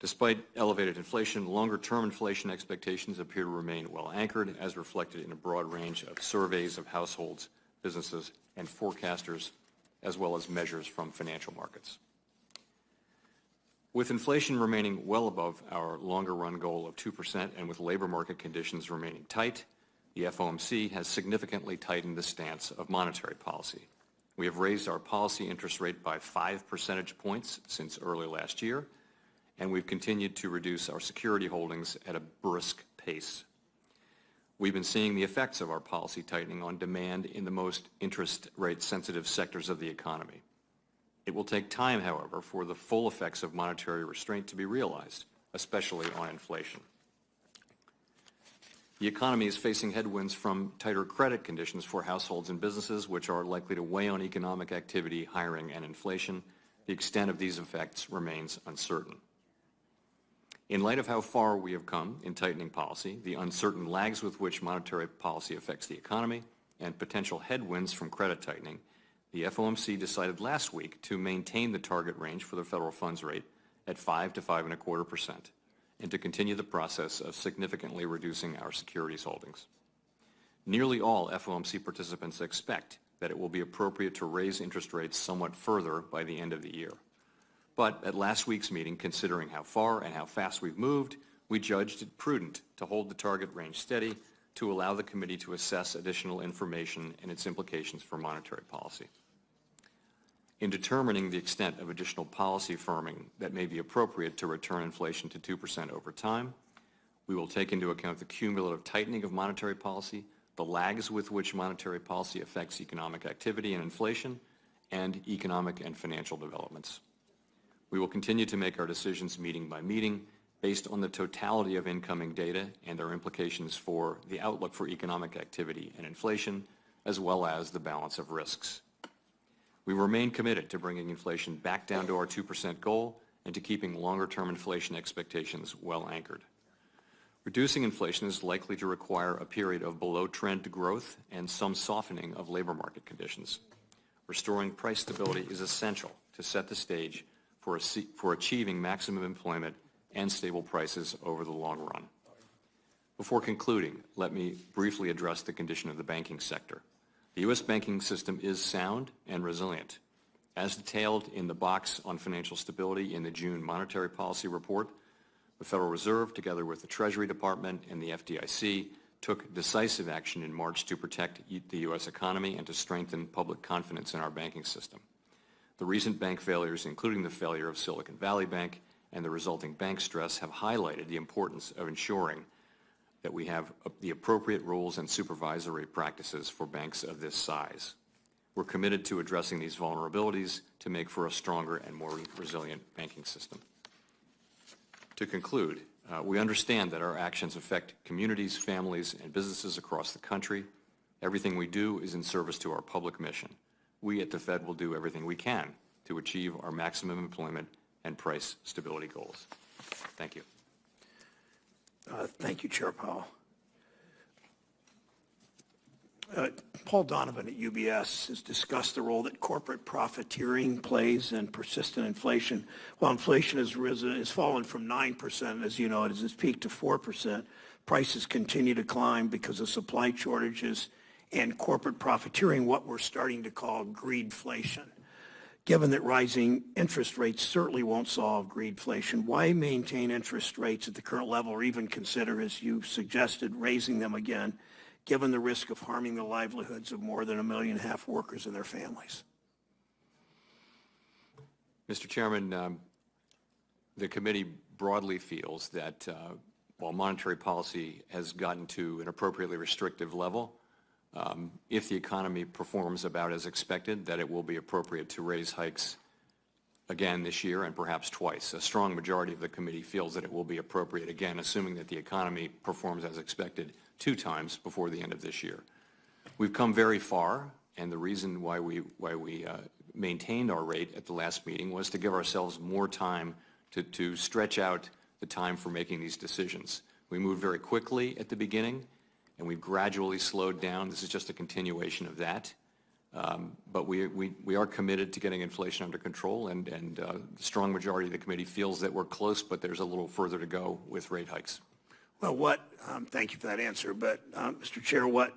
Despite elevated inflation, longer-term inflation expectations appear to remain well anchored, as reflected in a broad range of surveys of households, businesses, and forecasters, as well as measures from financial markets. With inflation remaining well above our longer-run goal of 2% and with labor market conditions remaining tight, the FOMC has significantly tightened the stance of monetary policy. We have raised our policy interest rate by 5 percentage points since early last year, and we've continued to reduce our security holdings at a brisk pace. We've been seeing the effects of our policy tightening on demand in the most interest rate sensitive sectors of the economy. It will take time, however, for the full effects of monetary restraint to be realized, especially on inflation. The economy is facing headwinds from tighter credit conditions for households and businesses, which are likely to weigh on economic activity, hiring, and inflation. The extent of these effects remains uncertain. In light of how far we have come in tightening policy, the uncertain lags with which monetary policy affects the economy, and potential headwinds from credit tightening, the FOMC decided last week to maintain the target range for the federal funds rate at 5 to 5.25%, and to continue the process of significantly reducing our securities holdings. Nearly all FOMC participants expect that it will be appropriate to raise interest rates somewhat further by the end of the year. But at last week's meeting, considering how far and how fast we've moved, we judged it prudent to hold the target range steady to allow the committee to assess additional information and its implications for monetary policy. In determining the extent of additional policy firming that may be appropriate to return inflation to 2% over time, we will take into account the cumulative tightening of monetary policy, the lags with which monetary policy affects economic activity and inflation, and economic and financial developments. We will continue to make our decisions meeting by meeting based on the totality of incoming data and their implications for the outlook for economic activity and inflation, as well as the balance of risks. We remain committed to bringing inflation back down to our 2% goal and to keeping longer-term inflation expectations well anchored. Reducing inflation is likely to require a period of below-trend growth and some softening of labor market conditions. Restoring price stability is essential to set the stage for achieving maximum employment and stable prices over the long run. Before concluding, let me briefly address the condition of the banking sector. The U.S. banking system is sound and resilient. As detailed in the box on financial stability in the June monetary policy report, the Federal Reserve, together with the Treasury Department and the FDIC, took decisive action in March to protect the U.S. economy and to strengthen public confidence in our banking system. The recent bank failures, including the failure of Silicon Valley Bank and the resulting bank stress, have highlighted the importance of ensuring that we have the appropriate rules and supervisory practices for banks of this size. We're committed to addressing these vulnerabilities to make for a stronger and more resilient banking system. To conclude, we understand that our actions affect communities, families, and businesses across the country. Everything we do is in service to our public mission. We at the Fed will do everything we can to achieve our maximum employment and price stability goals. Thank you. Thank you, Chair Powell. Paul Donovan at UBS has discussed the role that corporate profiteering plays in persistent inflation. While inflation has fallen from 9%, as you know, it has peaked to 4%, prices continue to climb because of supply shortages and corporate profiteering, what we're starting to call greedflation. Given that rising interest rates certainly won't solve greedflation, why maintain interest rates at the current level or even consider, as you suggested, raising them again, given the risk of harming the livelihoods of more than 1.5 million workers and their families? Mr. Chairman, the committee broadly feels that while monetary policy has gotten to an appropriately restrictive level, if the economy performs about as expected, that it will be appropriate to raise hikes again this year and perhaps twice. A strong majority of the committee feels that it will be appropriate again, assuming that the economy performs as expected 2 times before the end of this year. We've come very far, and the reason why we maintained our rate at the last meeting was to give ourselves more time to stretch out the time for making these decisions. We moved very quickly at the beginning, and we've gradually slowed down. This is just a continuation of that. But we are committed to getting inflation under control, and the strong majority of the committee feels that we're close, but there's a little further to go with rate hikes. Well, thank you for that answer, but Mr. Chair, what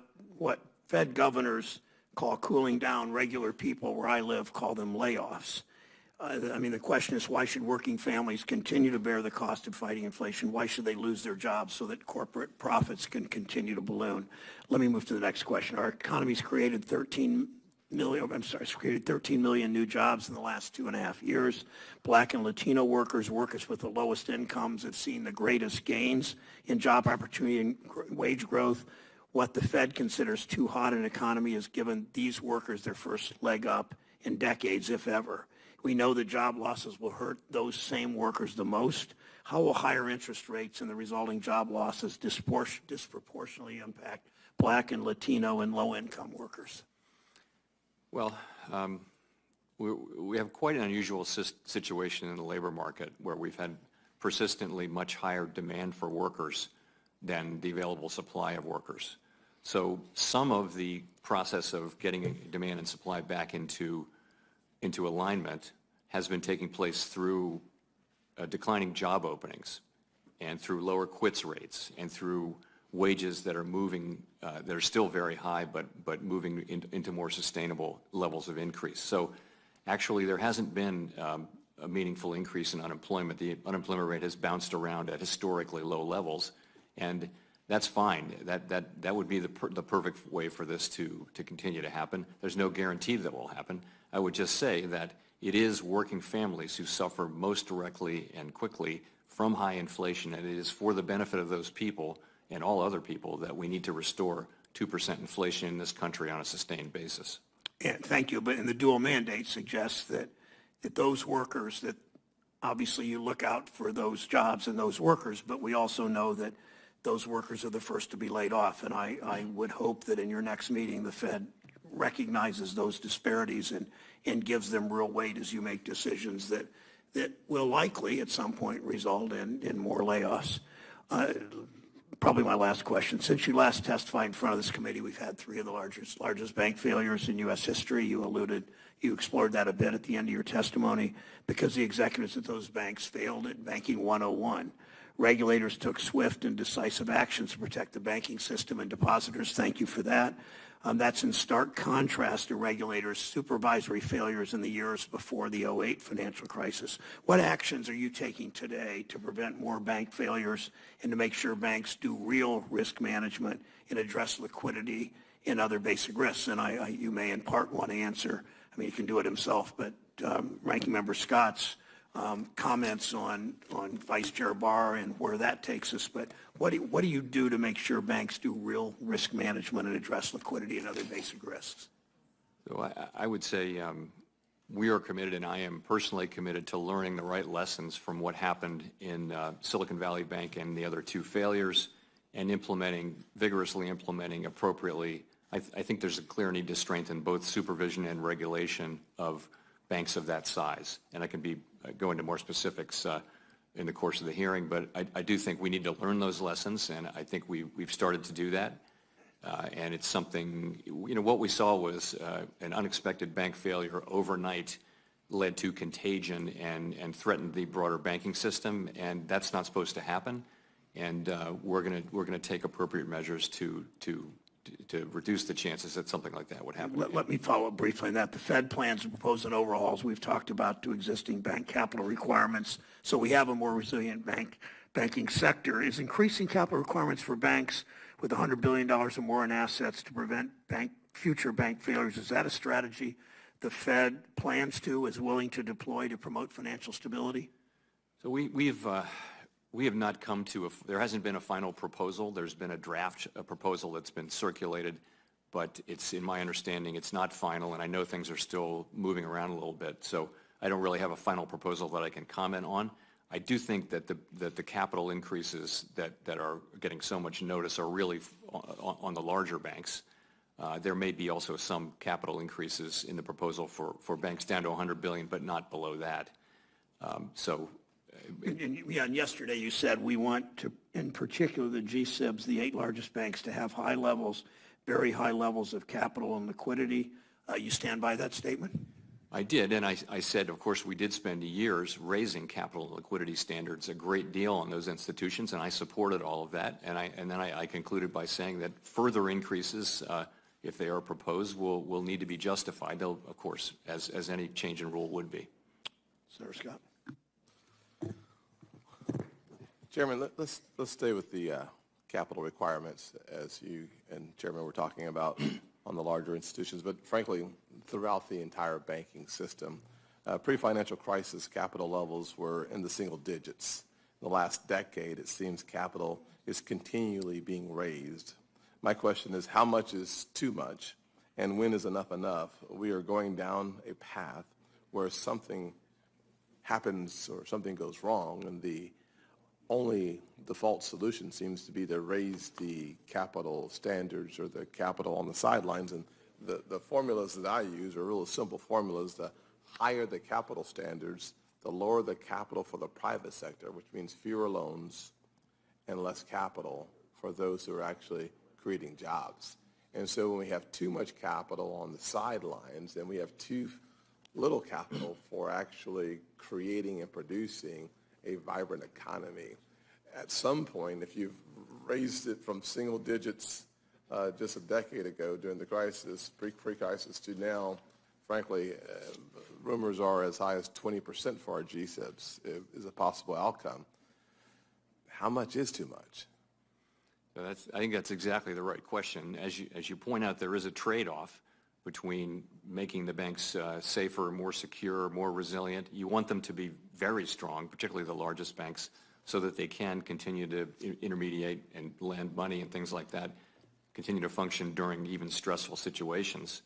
Fed governors call cooling down, regular people where I live call them layoffs. I mean, the question is, why should working families continue to bear the cost of fighting inflation? Why should they lose their jobs so that corporate profits can continue to balloon? Let me move to the next question. Our economy's created 13 million new jobs in the last 2.5 years. Black and Latino workers with the lowest incomes have seen the greatest gains in job opportunity and wage growth. What the Fed considers too hot an economy has given these workers their first leg up in decades, if ever. We know that job losses will hurt those same workers the most. How will higher interest rates and the resulting job losses disproportionately impact Black and Latino and low-income workers? Well, we have quite an unusual situation in the labor market where we've had persistently much higher demand for workers than the available supply of workers. So some of the process of getting demand and supply back into alignment has been taking place through declining job openings and through lower quits rates and through wages that are moving, that are still very high, but moving into more sustainable levels of increase. So actually there hasn't been a meaningful increase in unemployment. The unemployment rate has bounced around at historically low levels, and that's fine. That would be the perfect way for this to continue to happen. There's no guarantee that will happen. I would just say that it is working families who suffer most directly and quickly from high inflation, and it is for the benefit of those people and all other people that we need to restore 2% inflation in this country on a sustained basis. Yeah, thank you. But in the dual mandate suggests that those workers, that obviously you look out for those jobs and those workers, but we also know that those workers are the first to be laid off. And I would hope that in your next meeting, the Fed recognizes those disparities and gives them real weight as you make decisions that will likely at some point result in more layoffs. Probably my last question. Since you last testified in front of this committee, we've had 3 of the largest bank failures in U.S. history. You explored that a bit at the end of your testimony because the executives at those banks failed at Banking 101. Regulators took swift and decisive actions to protect the banking system and depositors. Thank you for that. That's in stark contrast to regulators' supervisory failures in the years before the 2008 financial crisis. What actions are you taking today to prevent more bank failures and to make sure banks do real risk management and address liquidity and other basic risks? And you may in part want to answer, I mean, he can do it himself, but Ranking Member Scott's comments on Vice Chair Barr and where that takes us. But what do you do to make sure banks do real risk management and address liquidity and other basic risks? So I would say we are committed, and I am personally committed to learning the right lessons from what happened in Silicon Valley Bank and the other 2 failures and vigorously implementing appropriately. I think there's a clear need to strengthen both supervision and regulation of banks of that size. And I can go into more specifics in the course of the hearing, but I do think we need to learn those lessons, and I think we've started to do that. And it's something, what we saw was an unexpected bank failure overnight led to contagion and threatened the broader banking system, and that's not supposed to happen. And we're going to take appropriate measures to reduce the chances that something like that would happen. Let me follow up briefly on that. The Fed plans to propose an overhaul, as we've talked about, to existing bank capital requirements, so we have a more resilient banking sector. Is increasing capital requirements for banks with $100 billion or more in assets to prevent future bank failures, is that a strategy the Fed plans to, is willing to deploy to promote financial stability? So we have not come to there hasn't been a final proposal. There's been a draft proposal that's been circulated, but in my understanding, it's not final, and I know things are still moving around a little bit, so I don't really have a final proposal that I can comment on. I do think that the capital increases that are getting so much notice are really on the larger banks. There may be also some capital increases in the proposal for banks down to $100 billion, but not below that. And yesterday you said we want to, in particular the G-SIBs, the 8 largest banks, to have very high levels of capital and liquidity. You stand by that statement? I did, and I said, of course, we did spend years raising capital and liquidity standards a great deal on those institutions, and I supported all of that. And then I concluded by saying that further increases, if they are proposed, will need to be justified. They'll, of course, as any change in rule would be. Senator Scott. Chairman, let's stay with the capital requirements as you and Chairman were talking about on the larger institutions, but frankly, throughout the entire banking system. Pre-financial crisis capital levels were in the single digits. In the last decade, it seems capital is continually being raised. My question is, how much is too much, and when is enough enough? We are going down a path where something happens or something goes wrong, and the only default solution seems to be to raise the capital standards or the capital on the sidelines. And the formulas that I use are real simple formulas. The higher the capital standards, the lower the capital for the private sector, which means fewer loans and less capital for those who are actually creating jobs. And so when we have too much capital on the sidelines, then we have too little capital for actually creating and producing a vibrant economy. At some point, if you've raised it from single digits just a decade ago during the crisis, pre-crisis to now, frankly, rumors are as high as 20% for our GSIBs is a possible outcome. How much is too much? I think that's exactly the right question. As you point out, there is a trade-off between making the banks safer, more secure, more resilient. You want them to be very strong, particularly the largest banks, so that they can continue to intermediate and lend money and things like that, continue to function during even stressful situations.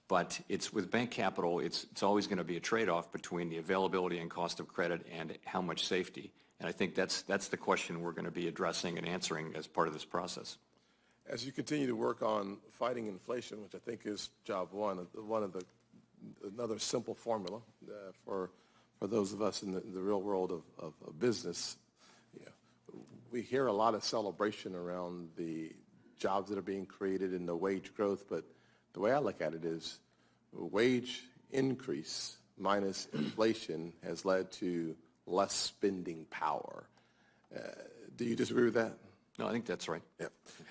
But it's with bank capital, it's always going to be a trade-off between the availability and cost of credit and how much safety. And I think that's the question we're going to be addressing and answering as part of this process. As you continue to work on fighting inflation, which I think is job one of another simple formula for those of us in the real world of business, we hear a lot of celebration around the jobs that are being created and the wage growth, but the way I look at it is wage increase minus inflation has led to less spending power. Do you disagree with that? No, I think that's right. Yeah.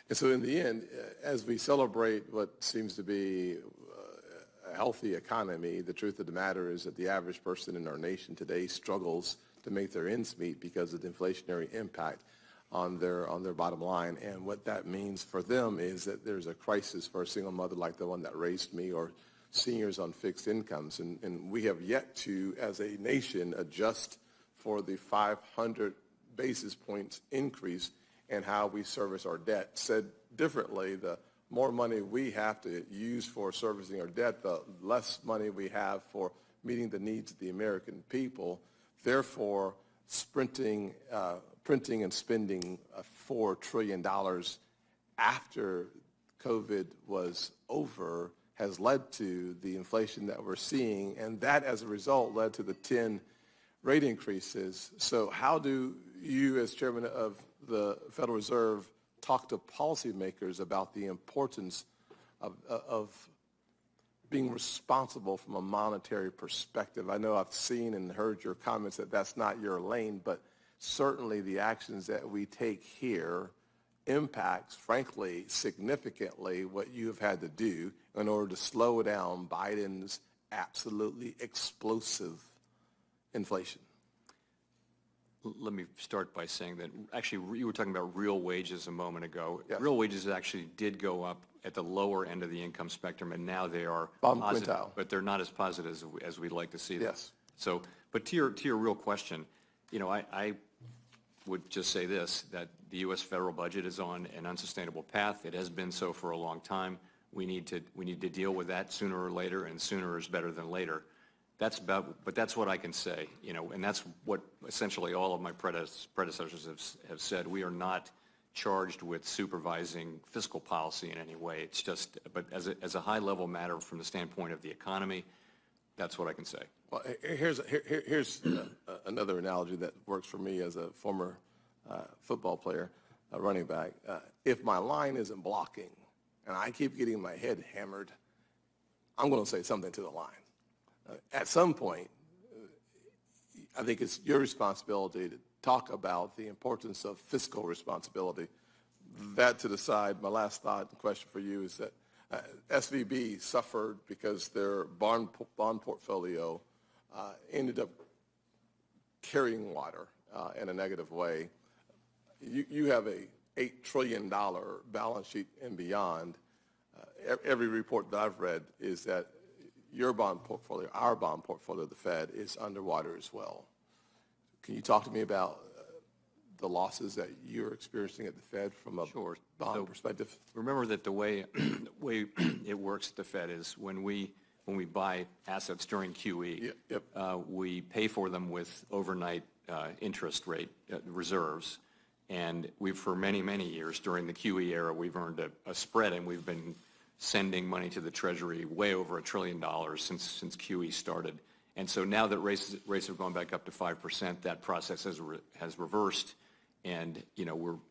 And so in the end, as we celebrate what seems to be a healthy economy, the truth of the matter is that the average person in our nation today struggles to make their ends meet because of the inflationary impact on their bottom line. And what that means for them is that there's a crisis for a single mother like the one that raised me, or seniors on fixed incomes. And we have yet to, as a nation, adjust for the 500 basis points increase in how we service our debt. Said differently, the more money we have to use for servicing our debt, the less money we have for meeting the needs of the American people. Therefore, printing and spending $4 trillion after COVID was over has led to the inflation that we're seeing, and that, as a result, led to the 10 rate increases. So how do you, as chairman of the Federal Reserve, talk to policymakers about the importance of being responsible from a monetary perspective? I know I've seen and heard your comments that that's not your lane, but certainly the actions that we take here impacts, frankly, significantly what you have had to do in order to slow down Biden's absolutely explosive inflation. Let me start by saying that actually you were talking about real wages a moment ago. Yes. Real wages actually did go up at the lower end of the income spectrum, and now they are Bottom positive, quintile. but they're not as positive as we'd like to see them. Yes. So, but to your real question, I would just say this, that the U.S. federal budget is on an unsustainable path. It has been so for a long time. We need to deal with that sooner or later, and sooner is better than later. But that's what I can say, and that's what essentially all of my predecessors have said. We are not charged with supervising fiscal policy in any way. It's just, but as a high-level matter from the standpoint of the economy, that's what I can say. Well, here's another analogy that works for me as a former football player, a running back. If my line isn't blocking and I keep getting my head hammered, I'm going to say something to the line. At some point, I think it's your responsibility to talk about the importance of fiscal responsibility. That to the side, my last thought and question for you is that SVB suffered because their bond portfolio ended up carrying water in a negative way. You have a $8 trillion balance sheet and beyond. Every report that I've read is that your bond portfolio, our bond portfolio, the Fed, is underwater as well. Can you talk to me about the losses that you're experiencing at the Fed from a bond perspective? Remember that the way it works at the Fed is when we buy assets during QE, we pay for them with overnight interest rate reserves. And we've, for many, many years during the QE era, we've earned a spread, and we've been sending money to the Treasury way over $1 trillion since QE started. And so now that rates have gone back up to 5%, that process has reversed. And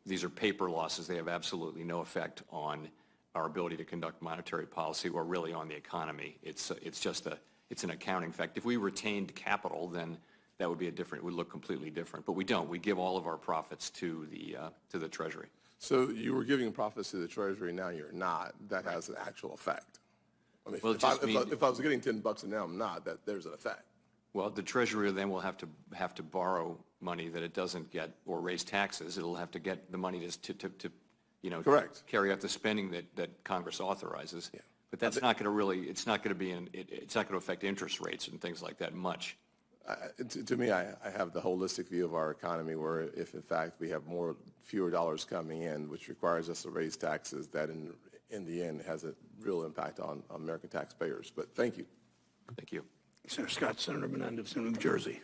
these are paper losses. They have absolutely no effect on our ability to conduct monetary policy or really on the economy. It's an accounting fact. If we retained capital, then that would be it would look completely different. But we don't. We give all of our profits to the Treasury. So you were giving profits to the Treasury, now you're not. That has an actual effect. I mean, if I was getting $10 and now I'm not, there's an effect. Well, the Treasury then will have to borrow money that it doesn't get or raise taxes. It'll have to get the money to Correct. Carry out the spending that Congress authorizes. Yeah. But that's not going to it's not going to affect interest rates and things like that much. To me, I have the holistic view of our economy where if, in fact, we have fewer dollars coming in, which requires us to raise taxes, that in the end has a real impact on American taxpayers. But thank you. Thank you. Senator Scott, Senator Menendez from New Jersey.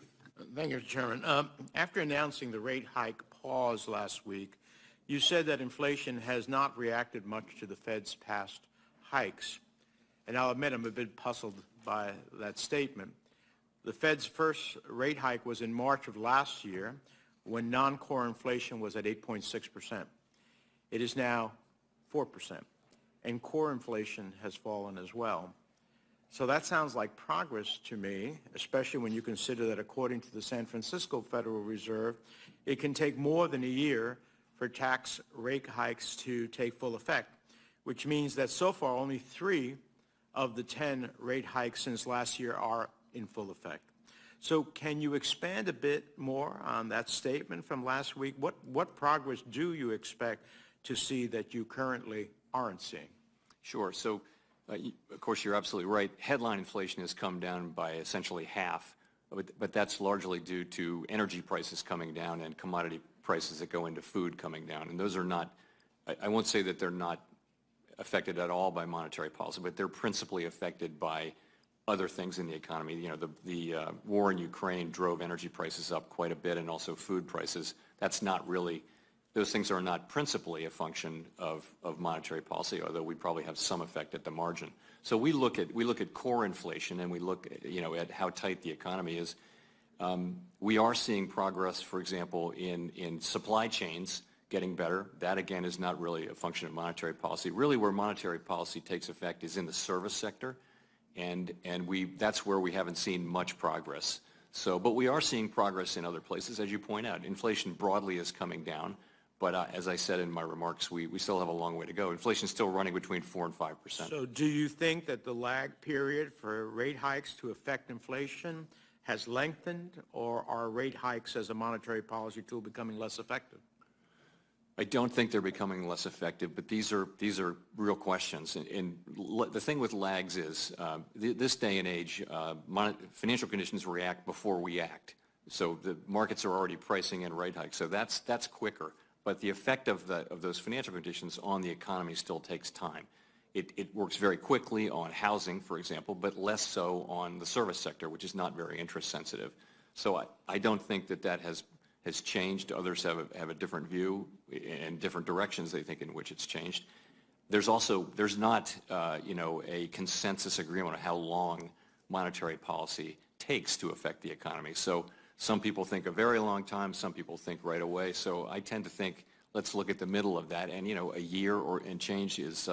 Thank you, Mr. Chairman. After announcing the rate hike pause last week, you said that inflation has not reacted much to the Fed's past hikes. And I'll admit I'm a bit puzzled by that statement. The Fed's first rate hike was in March of last year when non-core inflation was at 8.6%. It is now 4%, and core inflation has fallen as well. So that sounds like progress to me, especially when you consider that according to the San Francisco Federal Reserve, it can take more than a year for tax rate hikes to take full effect, which means that so far only 3 of the 10 rate hikes since last year are in full effect. So can you expand a bit more on that statement from last week? What progress do you expect to see that you currently aren't seeing? Sure. So, of course, you're absolutely right. Headline inflation has come down by essentially half, but that's largely due to energy prices coming down and commodity prices that go into food coming down. And those are not, I won't say that they're not affected at all by monetary policy, but they're principally affected by other things in the economy. The war in Ukraine drove energy prices up quite a bit, and also food prices. That's not really, those things are not principally a function of monetary policy, although we probably have some effect at the margin. So we look at core inflation, and we look at how tight the economy is. We are seeing progress, for example, in supply chains getting better. That, again, is not really a function of monetary policy. Really, where monetary policy takes effect is in the service sector. And that's where we haven't seen much progress. But we are seeing progress in other places, as you point out. Inflation broadly is coming down, but as I said in my remarks, we still have a long way to go. Inflation is still running between 4% and 5%. So do you think that the lag period for rate hikes to affect inflation has lengthened, or are rate hikes as a monetary policy tool becoming less effective? I don't think they're becoming less effective, but these are real questions. And the thing with lags is, this day and age, financial conditions react before we act. So the markets are already pricing in rate hikes. So that's quicker. But the effect of those financial conditions on the economy still takes time. It works very quickly on housing, for example, but less so on the service sector, which is not very interest sensitive. So I don't think that has changed. Others have a different view and different directions they think in which it's changed. There's not a consensus agreement on how long monetary policy takes to affect the economy. So some people think a very long time, some people think right away. So I tend to think let's look at the middle of that, and a year and change is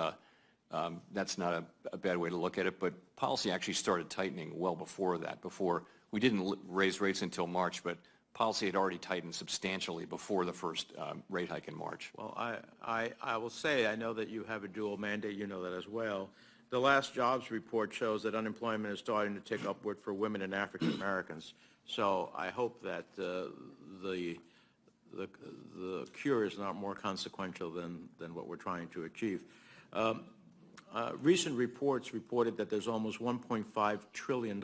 That's not a bad way to look at it, but policy actually started tightening well before that. Before we didn't raise rates until March, but policy had already tightened substantially before the first rate hike in March. Well, I will say, I know that you have a dual mandate, you know that as well. The last jobs report shows that unemployment is starting to tick upward for women and African Americans. So I hope that the cure is not more consequential than what we're trying to achieve. Recent reports reported that there's almost $1.5 trillion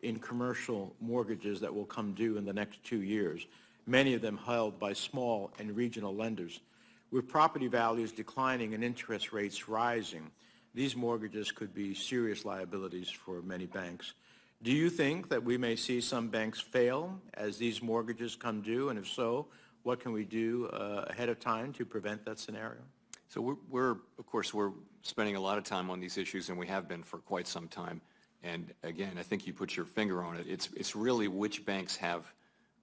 in commercial mortgages that will come due in the next 2 years, many of them held by small and regional lenders. With property values declining and interest rates rising, these mortgages could be serious liabilities for many banks. Do you think that we may see some banks fail as these mortgages come due? And if so, what can we do ahead of time to prevent that scenario? So we're of course, we're spending a lot of time on these issues, and we have been for quite some time. And again, I think you put your finger on it. It's really which banks have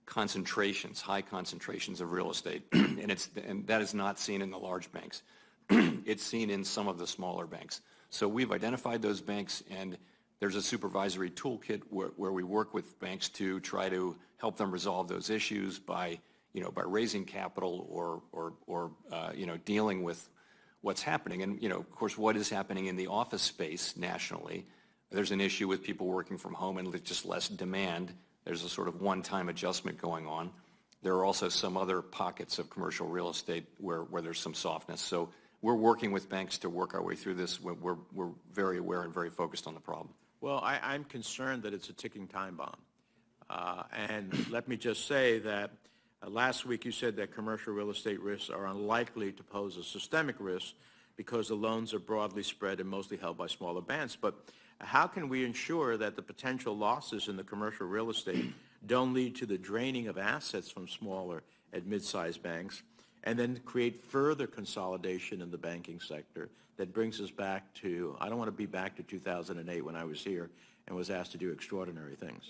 concentrations, high concentrations of real estate, and that is not seen in the large banks. It's seen in some of the smaller banks. So we've identified those banks, and there's a supervisory toolkit where we work with banks to try to help them resolve those issues by raising capital or dealing with what's happening. And of course, what is happening in the office space nationally? There's an issue with people working from home and just less demand. There's a sort of one-time adjustment going on. There are also some other pockets of commercial real estate where there's some softness. So we're working with banks to work our way through this. We're very aware and very focused on the problem. Well, I'm concerned that it's a ticking time bomb. And let me just say that last week you said that commercial real estate risks are unlikely to pose a systemic risk because the loans are broadly spread and mostly held by smaller banks. But how can we ensure that the potential losses in the commercial real estate don't lead to the draining of assets from smaller and mid-sized banks and then create further consolidation in the banking sector that brings us back to, I don't want to be back to 2008 when I was here and was asked to do extraordinary things.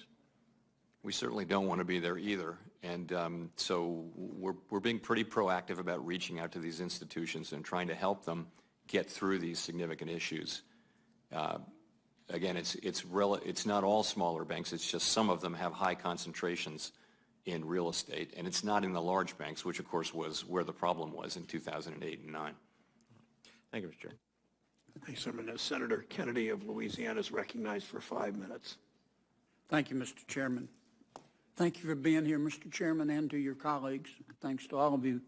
We certainly don't want to be there either. And so we're being pretty proactive about reaching out to these institutions and trying to help them get through these significant issues. Again, it's not all smaller banks. It's just some of them have high concentrations in real estate, and it's not in the large banks, which of course was where the problem was in 2008 and 2009. Thank you, Mr. Chairman. Thanks, Chairman. Senator Kennedy of Louisiana is recognized for 5 minutes. Thank you, Mr. Chairman. Thank you for being here, Mr. Chairman, and to your colleagues. Thanks to all of you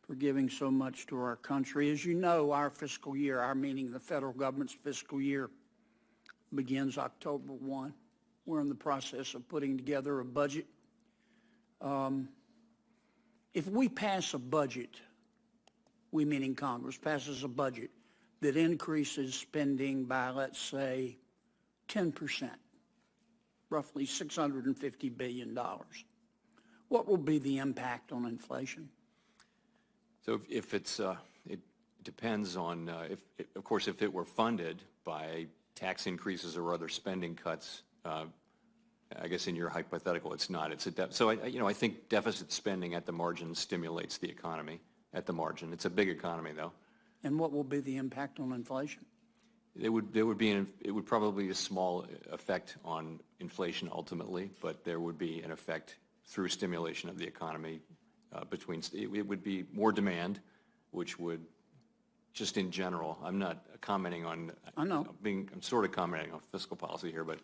for giving so much to our country. As you know, our fiscal year, our meaning the federal government's fiscal year, begins October 1. We're in the process of putting together a budget. If we pass a budget, we meaning Congress passes a budget that increases spending by, let's say, 10%, roughly $650 billion, what will be the impact on inflation? So if it's, it depends on, of course, if it were funded by tax increases or other spending cuts, I guess in your hypothetical, it's not. So I think deficit spending at the margin stimulates the economy at the margin. It's a big economy, though. And what will be the impact on inflation? It would probably be a small effect on inflation ultimately, but there would be an effect through stimulation of the economy. It would be more demand, which would, just in general, I'm not commenting on. I know. I'm sort of commenting on fiscal policy here, but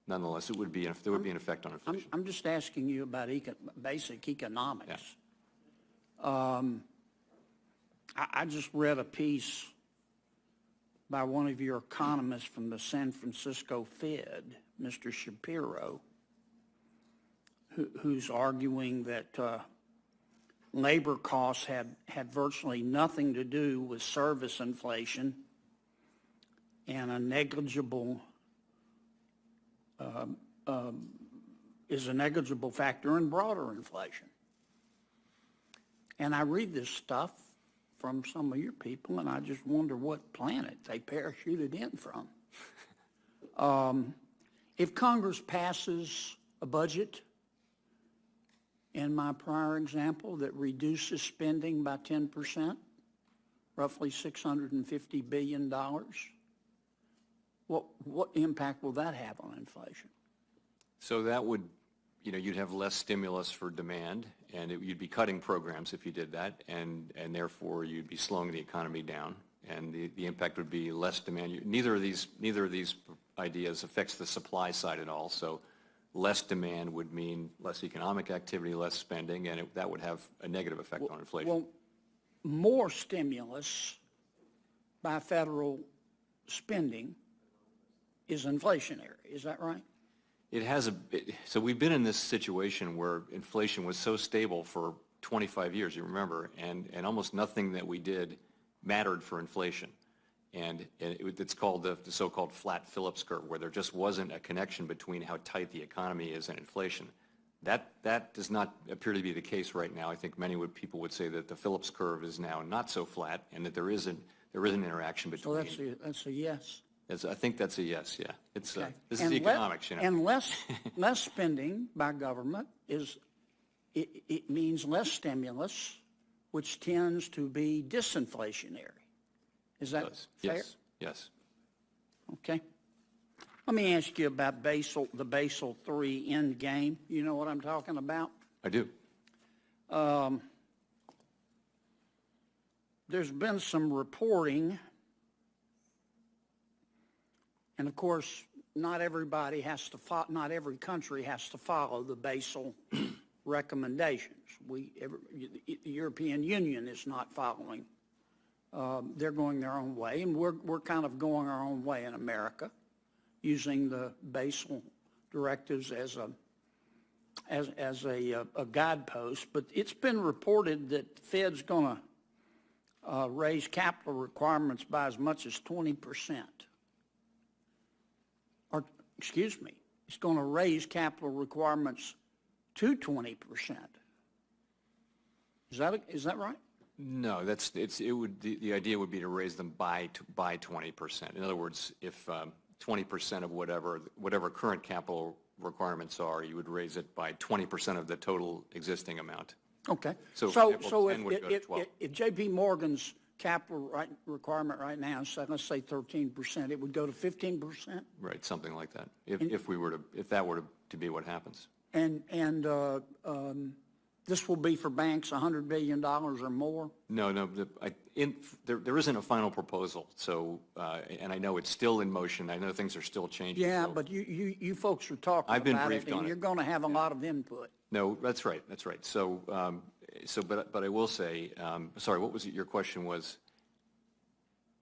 nonetheless, there would be an effect on inflation. I'm just asking you about basic economics. Yeah. I just read a piece by one of your economists from the San Francisco Fed, Mr. Shapiro, who's arguing that labor costs had virtually nothing to do with service inflation and a negligible is a negligible factor in broader inflation. And I read this stuff from some of your people, and I just wonder what planet they parachuted in from. If Congress passes a budget, in my prior example, that reduces spending by 10%, roughly $650 billion. What impact will that have on inflation? So that would, you'd have less stimulus for demand, and you'd be cutting programs if you did that, and therefore you'd be slowing the economy down, and the impact would be less demand. Neither of these ideas affects the supply side at all. So less demand would mean less economic activity, less spending, and that would have a negative effect on inflation. Well, more stimulus by federal spending is inflationary. Is that right? It has so we've been in this situation where inflation was so stable for 25 years, you remember, and almost nothing that we did mattered for inflation. And it's called the so-called flat Phillips curve, where there just wasn't a connection between how tight the economy is and inflation. That does not appear to be the case right now. I think many people would say that the Phillips curve is now not so flat, and that there is an interaction between. So that's a yes. I think that's a yes. Yeah, it's Okay. This is economics, And less spending by government it means less stimulus, which tends to be disinflationary. Is that fair? Yes. Yes. Okay. Let me ask you about the Basel III end game. You know what I'm talking about? I do. There's been some reporting, and of course, not every country has to follow the Basel recommendations. The European Union is not following. They're going their own way, and we're kind of going our own way in America, using the Basel directives as a guidepost. But it's been reported that the Fed's going to raise capital requirements by as much as 20%. Or, excuse me, it's going to raise capital requirements to 20%. Is that right? No, the idea would be to raise them by 20%. In other words, if 20% of whatever current capital requirements are, you would raise it by 20% of the total existing amount. Okay. So if J.P. Morgan's capital requirement right now is, let's say 13%, it would go to 15%? Right, something like that. If that were to be what happens. And this will be for banks $100 billion or more? No. There isn't a final proposal. So, and I know it's still in motion. I know things are still changing. Yeah, so. but you folks are talking I've been about briefed it, and on you're it. going to have a lot of input. No, that's right. So, but I will say, sorry, what was it? Your question was?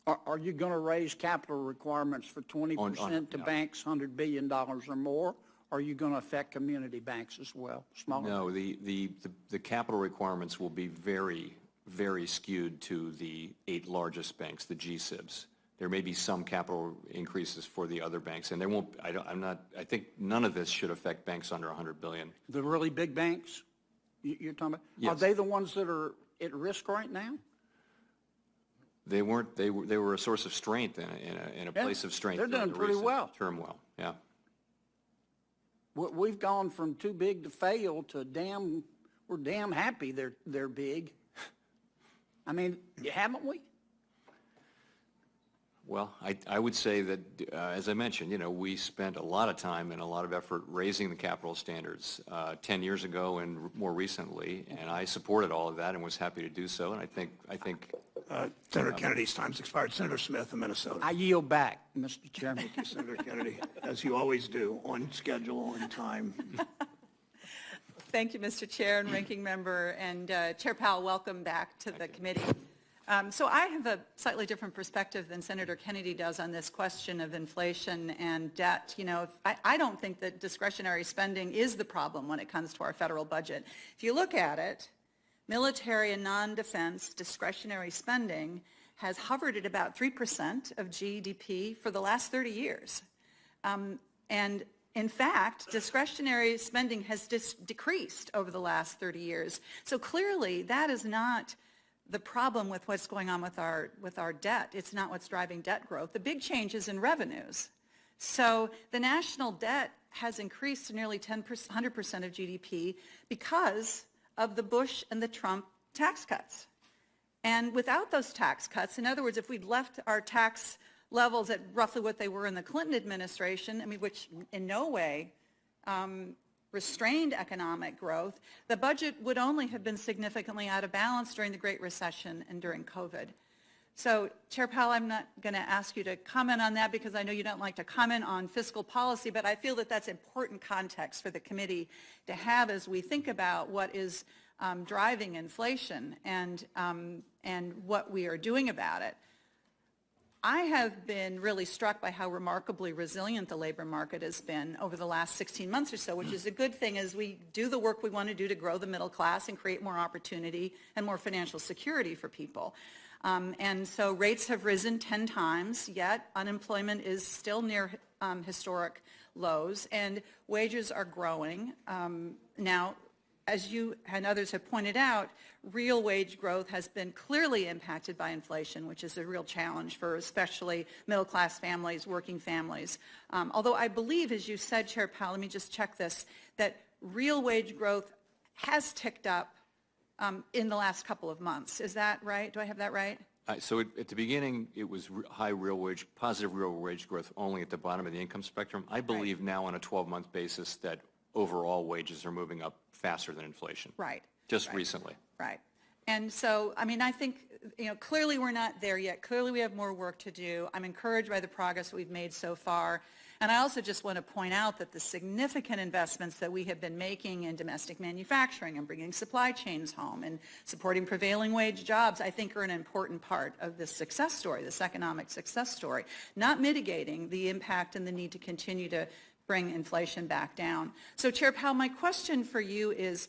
Are you going to raise capital requirements for 20% to banks $100 billion or more? Or are you going to affect community banks as well? Smaller? No, the capital requirements will be very, very skewed to the 8 largest banks, the G-SIBs. There may be some capital increases for the other banks, and there won't. I think none of this should affect banks under $100 billion. The really big banks you're talking about? Yes. Are they the ones that are at risk right now? They weren't. They were a source of strength in a place of strength. They're doing pretty well. Turmoil. Yeah. We've gone from too big to fail to we're damn happy they're big. I mean, haven't we? Well, I would say that, as I mentioned, we spent a lot of time and a lot of effort raising the capital standards 10 years ago and more recently, and I supported all of that and was happy to do so. And I think. Senator Kennedy's time's expired. Senator Smith of Minnesota. I yield back, Mr. Chairman. Senator Kennedy, as you always do, on schedule, on time. Thank you, Mr. Chair and Ranking Member. And Chair Powell, welcome back to the committee. So I have a slightly different perspective than Senator Kennedy does on this question of inflation and debt. I don't think that discretionary spending is the problem when it comes to our federal budget. If you look at it, military and non-defense discretionary spending has hovered at about 3% of GDP for the last 30 years. And in fact, discretionary spending has decreased over the last 30 years. So clearly, that is not the problem with what's going on with our debt. It's not what's driving debt growth. The big change is in revenues. So the national debt has increased to nearly 100% of GDP because of the Bush and the Trump tax cuts. And without those tax cuts, in other words, if we'd left our tax levels at roughly what they were in the Clinton administration, I mean, which in no way restrained economic growth, the budget would only have been significantly out of balance during the Great Recession and during COVID. So, Chair Powell, I'm not going to ask you to comment on that because I know you don't like to comment on fiscal policy, but I feel that that's important context for the committee to have as we think about what is driving inflation and what we are doing about it. I have been really struck by how remarkably resilient the labor market has been over the last 16 months or so, which is a good thing as we do the work we want to do to grow the middle class and create more opportunity and more financial security for people. And so rates have risen 10 times, yet unemployment is still near historic lows, and wages are growing. Now, as you and others have pointed out, real wage growth has been clearly impacted by inflation, which is a real challenge for especially middle-class families, working families. Although I believe, as you said, Chair Powell, let me just check this, that real wage growth has ticked up in the last couple of months. Is that right? Do I have that right? So at the beginning, it was positive real wage growth only at the bottom of the income spectrum. I believe now on a 12-month basis that overall wages are moving up faster than inflation. Right. Just recently. Right. And so, I mean, I think, clearly we're not there yet. Clearly we have more work to do. I'm encouraged by the progress we've made so far. And I also just want to point out that the significant investments that we have been making in domestic manufacturing and bringing supply chains home and supporting prevailing wage jobs, I think are an important part of this success story, this economic success story, not mitigating the impact and the need to continue to bring inflation back down. So, Chair Powell, my question for you is,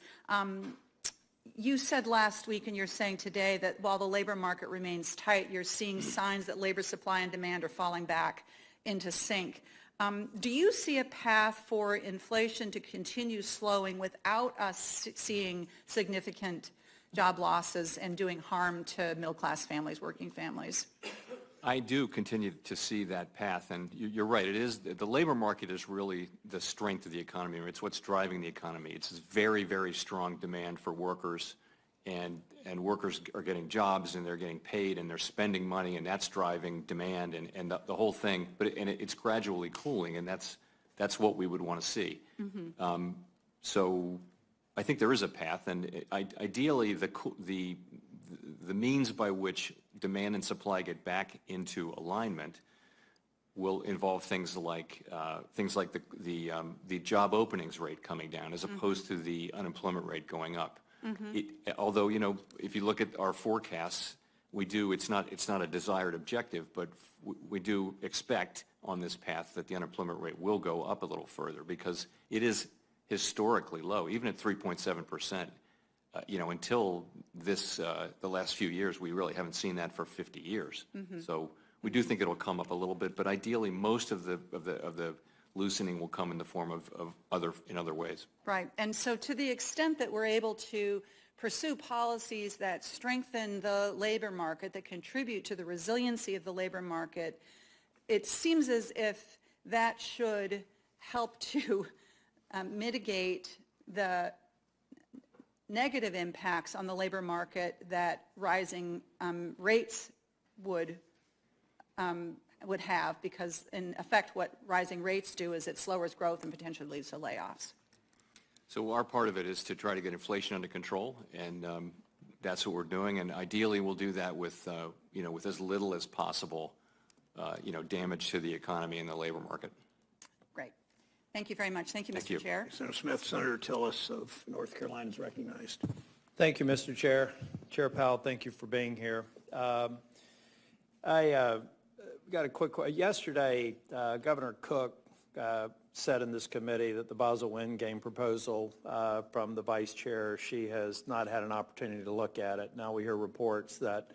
you said last week and you're saying today that while the labor market remains tight, you're seeing signs that labor supply and demand are falling back into sync. Do you see a path for inflation to continue slowing without us seeing significant job losses and doing harm to middle-class families, working families? I do continue to see that path, and you're right. It is the labor market is really the strength of the economy. It's what's driving the economy. It's this very, very strong demand for workers, and workers are getting jobs and they're getting paid and they're spending money, and that's driving demand and the whole thing. But it's gradually cooling, and that's what we would want to see. Mm-hmm. So I think there is a path, and ideally the means by which demand and supply get back into alignment will involve things like the job openings rate coming down as opposed to the unemployment rate going up. Mm-hmm. Although, if you look at our forecasts, it's not a desired objective, but we do expect on this path that the unemployment rate will go up a little further because it is historically low, even at 3.7%. Until the last few years, we really haven't seen that for 50 years. Mm-hmm. So we do think it'll come up a little bit, but ideally, most of the loosening will come in the form of other ways. Right. And so to the extent that we're able to pursue policies that strengthen the labor market, that contribute to the resiliency of the labor market, it seems as if that should help to mitigate the negative impacts on the labor market that rising rates would have, because in effect what rising rates do is it slows growth and potentially leads to layoffs. So our part of it is to try to get inflation under control, and that's what we're doing. And ideally, we'll do that with with as little as possible, damage to the economy and the labor market. Great. Thank you very much. Thank you, Mr. Chair. Senator Smith. Senator Tillis of North Carolina is recognized. Thank you, Mr. Chair. Chair Powell, thank you for being here. I got a quick question. Yesterday, Governor Cook said in this committee that the Basel Endgame proposal from the vice chair, she has not had an opportunity to look at it. Now we hear reports that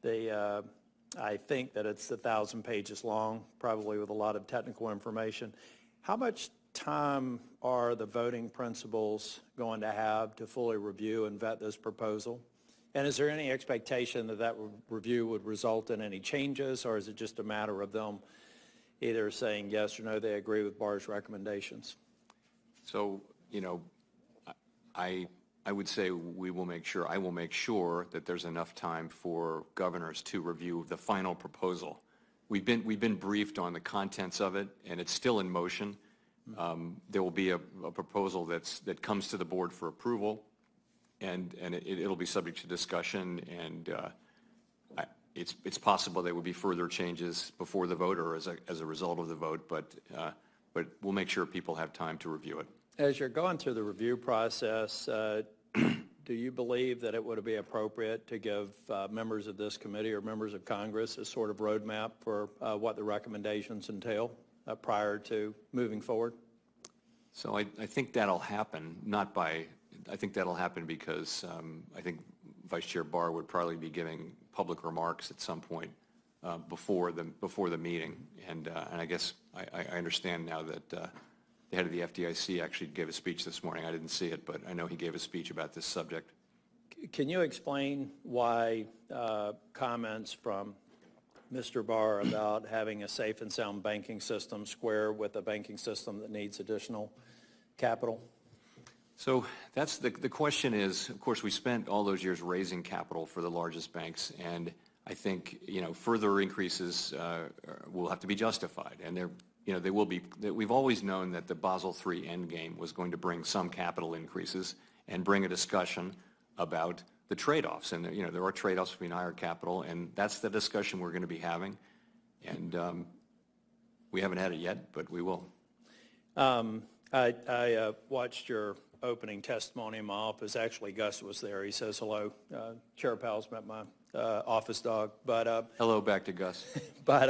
I think that it's 1,000 pages long, probably with a lot of technical information. How much time are the voting principals going to have to fully review and vet this proposal? And is there any expectation that review would result in any changes, or is it just a matter of them either saying yes or no, they agree with Barr's recommendations? So, I I would say I will make sure that there's enough time for governors to review the final proposal. We've been briefed on the contents of it, and it's still in motion. There will be a proposal that comes to the board for approval, and it'll be subject to discussion, and it's possible there will be further changes before the vote or as a result of the vote, but we'll make sure people have time to review it. As you're going through the review process, do you believe that it would be appropriate to give members of this committee or members of Congress a sort of roadmap for what the recommendations entail prior to moving forward? So I think that'll happen, I think that'll happen because I think Vice Chair Barr would probably be giving public remarks at some point before the meeting, and I guess I understand now that the head of the FDIC actually gave a speech this morning. I didn't see it, but I know he gave a speech about this subject. Can you explain why comments from Mr. Barr about having a safe and sound banking system square with a banking system that needs additional capital? So that's the question is, of course, we spent all those years raising capital for the largest banks, and I think further increases will have to be justified, and they will be. We've always known that the Basel III endgame was going to bring some capital increases and bring a discussion about the trade-offs, and there are trade-offs between higher capital, and that's the discussion we're going to be having, and we haven't had it yet, but we will. I watched your opening testimony in my office. Actually, Gus was there. He says hello. Chair Powell's met my office dog, but hello back to Gus. But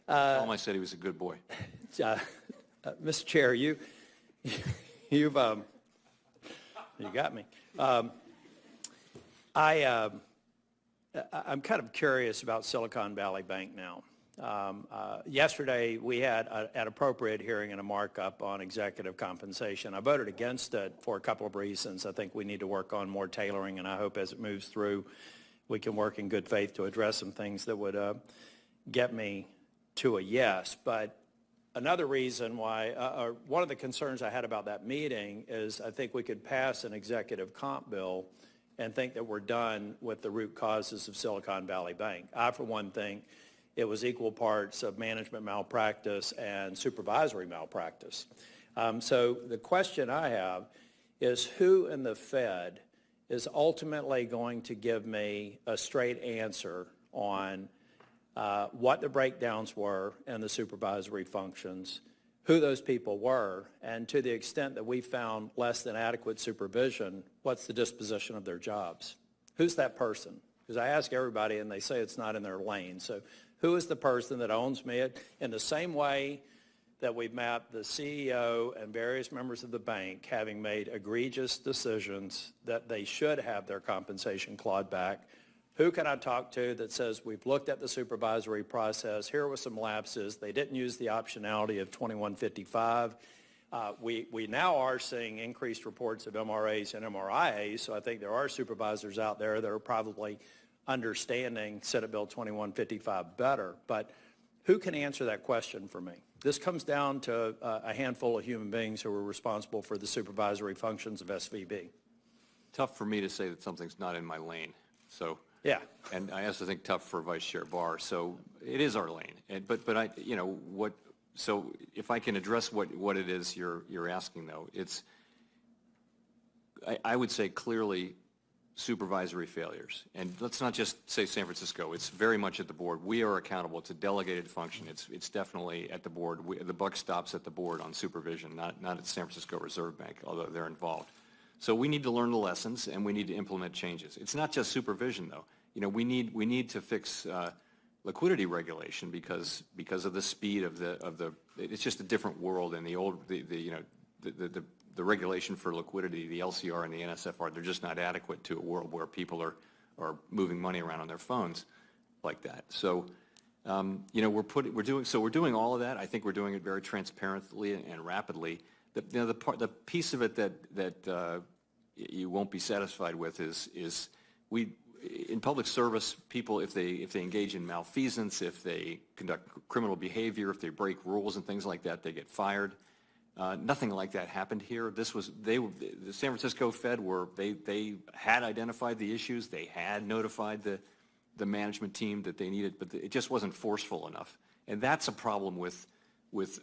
tell him I said he was a good boy. Mr. Chair, you've you got me. I'm kind of curious about Silicon Valley Bank now. Yesterday, we had an appropriate hearing and a markup on executive compensation. I voted against it for a couple of reasons. I think we need to work on more tailoring, and I hope as it moves through, we can work in good faith to address some things that would get me to a yes. But another reason why, or one of the concerns I had about that meeting is I think we could pass an executive comp bill and think that we're done with the root causes of Silicon Valley Bank. I, for one, think it was equal parts of management malpractice and supervisory malpractice. So the question I have is who in the Fed is ultimately going to give me a straight answer on what the breakdowns were in the supervisory functions, who those people were, and to the extent that we found less than adequate supervision, what's the disposition of their jobs? Who's that person? Because I ask everybody and they say it's not in their lane. So who is the person that owns me? In the same way that we've mapped the CEO and various members of the bank having made egregious decisions that they should have their compensation clawed back, who can I talk to that says we've looked at the supervisory process, here were some lapses, they didn't use the optionality of 2155. We now are seeing increased reports of MRAs and MRIAs, so I think there are supervisors out there that are probably understanding Senate Bill 2155 better. But who can answer that question for me? This comes down to a handful of human beings who are responsible for the supervisory functions of SVB. Tough for me to say that something's not in my lane. So yeah, and I also think tough for Vice Chair Barr. So it is our lane. But I what. So if I can address what it is you're asking though, it's I would say clearly supervisory failures. And let's not just say San Francisco. It's very much at the board. We are accountable. It's a delegated function. It's definitely at the board. The buck stops at the board on supervision, not at San Francisco Reserve Bank, although they're involved. So we need to learn the lessons and we need to implement changes. It's not just supervision though. We need to fix liquidity regulation because of the speed of the it's just a different world, and the regulation for liquidity, the LCR and the NSFR, they're just not adequate to a world where people are moving money around on their phones like that. So we're doing all of that. I think we're doing it very transparently and rapidly. The piece of it that you won't be satisfied with is in public service, people, if they engage in malfeasance, if they conduct criminal behavior, if they break rules and things like that, they get fired. Nothing like that happened here. The San Francisco Fed they had identified the issues. They had notified the management team that they needed, but it just wasn't forceful enough. And that's a problem with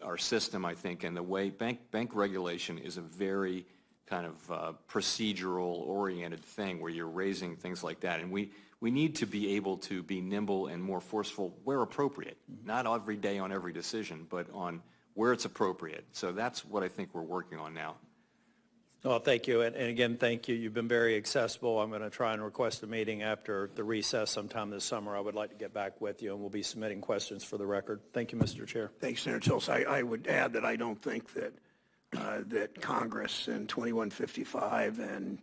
our system, I think, and the way bank regulation is a very kind of procedural-oriented thing where you're raising things like that. And we need to be able to be nimble and more forceful where appropriate. Not every day on every decision, but on where it's appropriate. So that's what I think we're working on now. Well, thank you. And again, thank you. You've been very accessible. I'm going to try and request a meeting after the recess sometime this summer. I would like to get back with you, and we'll be submitting questions for the record. Thank you, Mr. Chair. Thanks, Senator Tillis. I would add that I don't think that that Congress in 2155 and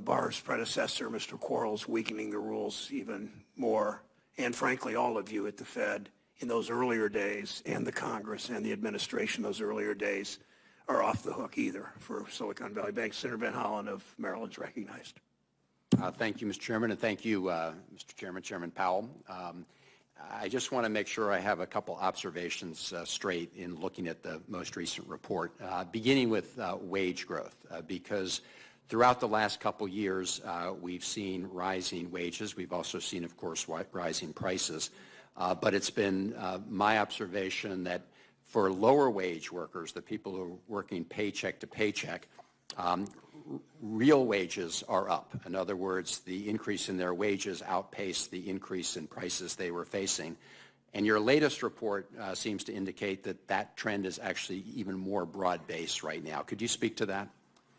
Barr's predecessor, Mr. Quarles, weakening the rules even more, and frankly, all of you at the Fed in those earlier days, and the Congress and the administration those earlier days, are off the hook either for Silicon Valley Bank. Senator Van Hollen of Maryland is recognized. Thank you, Mr. Chairman, and thank you, Mr. Chairman, Chairman Powell. I just want to make sure I have a couple observations straight in looking at the most recent report, beginning with wage growth, because throughout the last couple years, we've seen rising wages. We've also seen, of course, rising prices. But it's been my observation that for lower wage workers, the people who are working paycheck to paycheck, real wages are up. In other words, the increase in their wages outpaced the increase in prices they were facing. And your latest report seems to indicate that that trend is actually even more broad-based right now. Could you speak to that?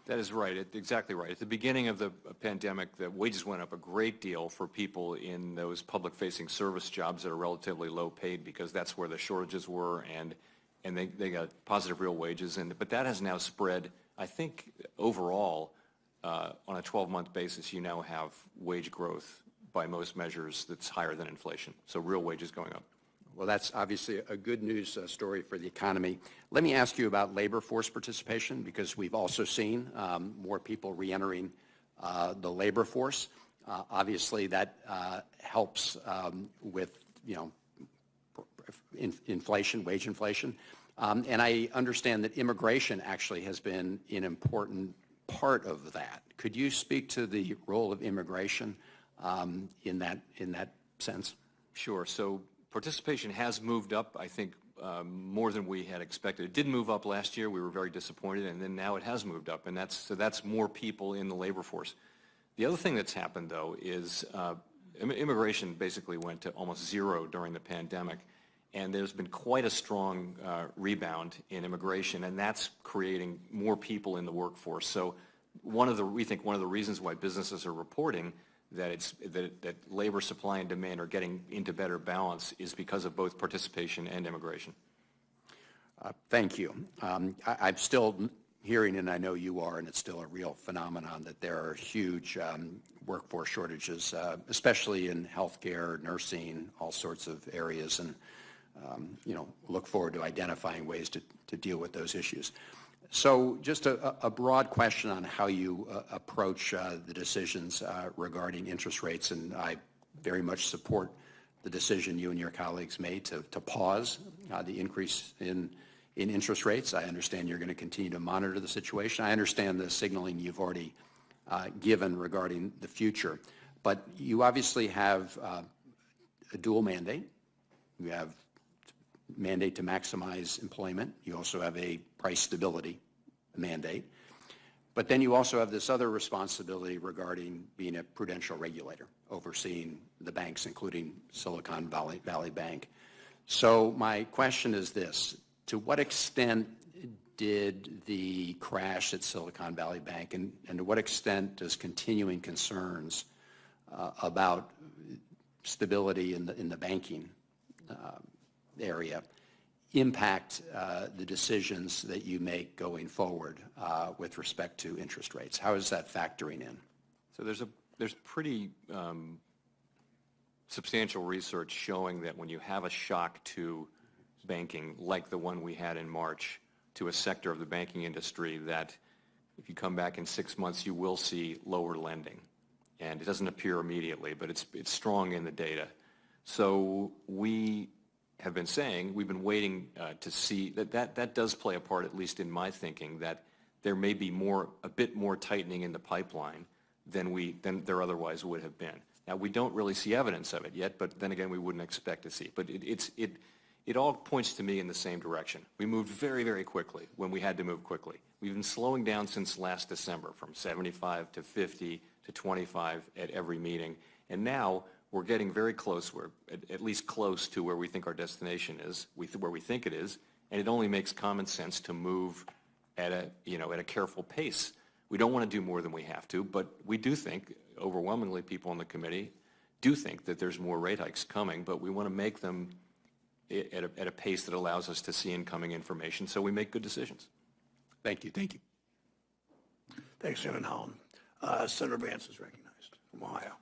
That is right. Exactly right. At the beginning of the pandemic, the wages went up a great deal for people in those public-facing service jobs that are relatively low paid because that's where the shortages were, and they got positive real wages. But that has now spread, I think, overall, on a 12-month basis, you now have wage growth by most measures that's higher than inflation. So real wages going up. Well, that's obviously a good news story for the economy. Let me ask you about labor force participation, because we've also seen more people reentering the labor force. Obviously, that helps with, inflation, wage inflation. And I understand that immigration actually has been an important part of that. Could you speak to the role of immigration in that sense? Sure. So participation has moved up, I think, more than we had expected. It didn't move up last year. We were very disappointed, and then now it has moved up, and that's more people in the labor force. The other thing that's happened, though, is immigration basically went to almost zero during the pandemic, and there's been quite a strong rebound in immigration, and that's creating more people in the workforce. So we think one of the reasons why businesses are reporting that labor supply and demand are getting into better balance is because of both participation and immigration. Thank you. I'm still hearing, and I know you are, and it's still a real phenomenon, that there are huge workforce shortages, especially in healthcare, nursing, all sorts of areas, and look forward to identifying ways to deal with those issues. So just a broad question on how you approach the decisions regarding interest rates, and I very much support the decision you and your colleagues made to pause the increase in interest rates. I understand you're going to continue to monitor the situation. I understand the signaling you've already given regarding the future, but you obviously have a dual mandate. You have mandate to maximize employment. You also have a price stability mandate. But then you also have this other responsibility regarding being a prudential regulator, overseeing the banks, including Silicon Valley Bank. So my question is this: to what extent did the crash at Silicon Valley Bank, and to what extent does continuing concerns about stability in the banking area impact the decisions that you make going forward with respect to interest rates? How is that factoring in? So there's pretty substantial research showing that when you have a shock to banking, like the one we had in March, to a sector of the banking industry, that if you come back in 6 months, you will see lower lending. And it doesn't appear immediately, but it's strong in the data. So we have been saying, we've been waiting to see that does play a part, at least in my thinking, that there may be a bit more tightening in the pipeline than there otherwise would have been. Now, we don't really see evidence of it yet, but then again, we wouldn't expect to see. But it all points to me in the same direction. We moved very, very quickly when we had to move quickly. We've been slowing down since last December, from 75 to 50 to 25 at every meeting. And now we're getting very close, we're at least close to where we think our destination is, where we think it is, and it only makes common sense to move at a careful pace. We don't want to do more than we have to, but we do think, overwhelmingly people on the committee do think that there's more rate hikes coming, but we want to make them at a pace that allows us to see incoming information so we make good decisions. Thank you. Thank you. Thanks, Senator Holland. Senator Vance is recognized from Ohio.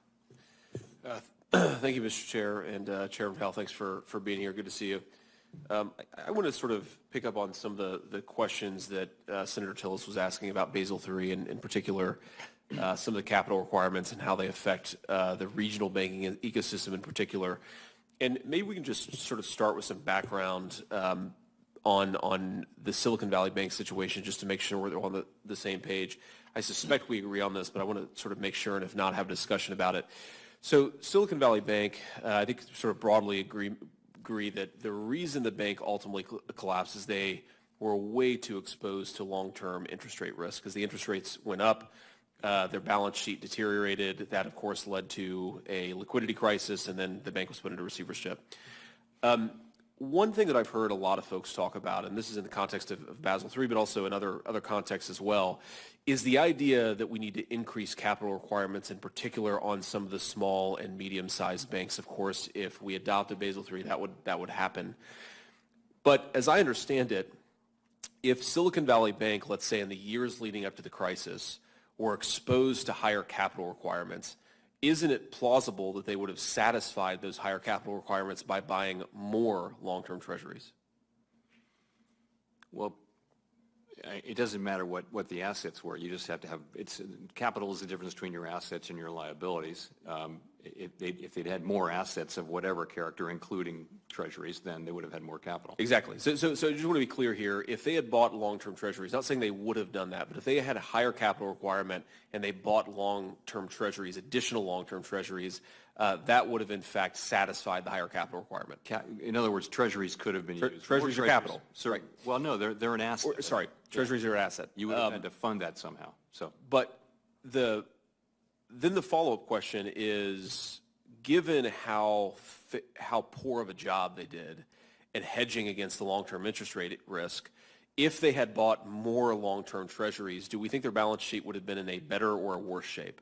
Thank you, Mr. Chair, and Chairman Powell, thanks for being here. Good to see you. I want to sort of pick up on some of the questions that Senator Tillis was asking about Basel III, and in particular, some of the capital requirements and how they affect the regional banking ecosystem in particular. And maybe we can just sort of start with some background on the Silicon Valley Bank situation, just to make sure we're on the same page. I suspect we agree on this, but I want to sort of make sure, and if not, have a discussion about it. So Silicon Valley Bank, I think sort of broadly agree that the reason the bank ultimately collapsed is they were way too exposed to long-term interest rate risk, because the interest rates went up, their balance sheet deteriorated. That, of course, led to a liquidity crisis, and then the bank was put into receivership. One thing that I've heard a lot of folks talk about, and this is in the context of Basel III, but also in other contexts as well, is the idea that we need to increase capital requirements, in particular on some of the small and medium-sized banks. Of course, if we adopted Basel III, that would happen. But as I understand it, if Silicon Valley Bank, let's say in the years leading up to the crisis, were exposed to higher capital requirements, isn't it plausible that they would have satisfied those higher capital requirements by buying more long-term treasuries? Well, it doesn't matter what the assets were. You just have to have, capital is the difference between your assets and your liabilities. If they'd had more assets of whatever character, including treasuries, then they would have had more capital. Exactly. So I just want to be clear here. If they had bought long-term treasuries, not saying they would have done that, but if they had a higher capital requirement and they bought long-term treasuries, additional long-term treasuries, that would have in fact satisfied the higher capital requirement. In other words, treasuries could have been used. Treasuries are capital. Right. Well, no, they're an asset. Treasuries are an asset. You would have had to fund that somehow. So, but then the follow-up question is, given how poor of a job they did at hedging against the long-term interest rate risk, if they had bought more long-term treasuries, do we think their balance sheet would have been in a better or a worse shape?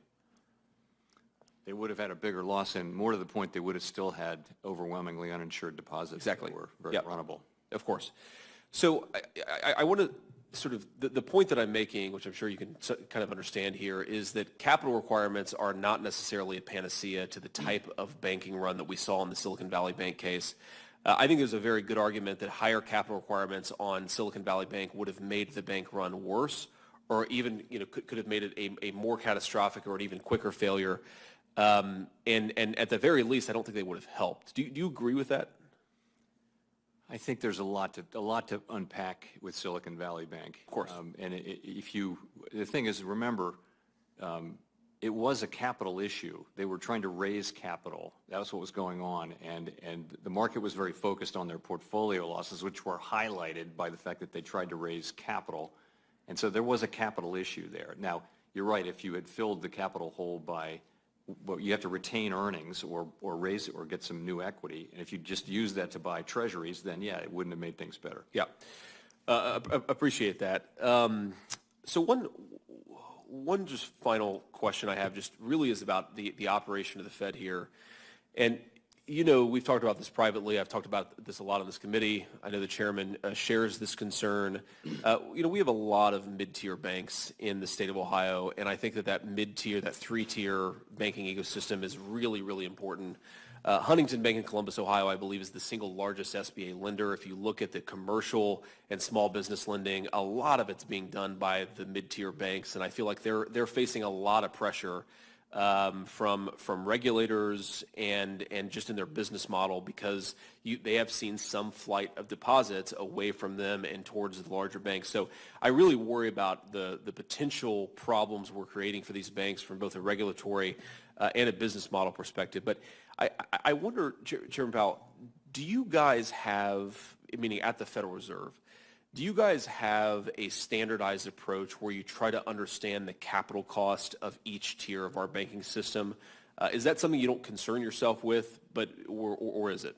They would have had a bigger loss, and more to the point, they would have still had overwhelmingly uninsured deposits that were very runnable. Of course. So I want to sort of, the point that I'm making, which I'm sure you can kind of understand here, is that capital requirements are not necessarily a panacea to the type of banking run that we saw in the Silicon Valley Bank case. I think there's a very good argument that higher capital requirements on Silicon Valley Bank would have made the bank run worse, or even could have made it a more catastrophic or an even quicker failure. And at the very least, I don't think they would have helped. Do you agree with that? I think there's a lot to unpack with Silicon Valley Bank. Of course. And the thing is, remember, it was a capital issue. They were trying to raise capital. That was what was going on. And the market was very focused on their portfolio losses, which were highlighted by the fact that they tried to raise capital. And so there was a capital issue there. Now, you're right. If you had filled the capital hole by, well, you have to retain earnings or raise it or get some new equity. And if you just use that to buy treasuries, then, yeah, it wouldn't have made things better. Yeah. Appreciate that. So one just final question I have just really is about the operation of the Fed here. And, we've talked about this privately. I've talked about this a lot on this committee. I know the chairman shares this concern. We have a lot of mid-tier banks in the state of Ohio, and I think that mid-tier, that three-tier banking ecosystem is really, really important. Huntington Bank in Columbus, Ohio, I believe, is the single largest SBA lender. If you look at the commercial and small business lending, a lot of it's being done by the mid-tier banks, and I feel like they're facing a lot of pressure from regulators and just in their business model, because they have seen some flight of deposits away from them and towards the larger banks. So I really worry about the potential problems we're creating for these banks from both a regulatory and a business model perspective. But I wonder, Chairman Powell, do you guys have, meaning at the Federal Reserve, do you guys have a standardized approach where you try to understand the capital cost of each tier of our banking system? Is that something you don't concern yourself with, or is it?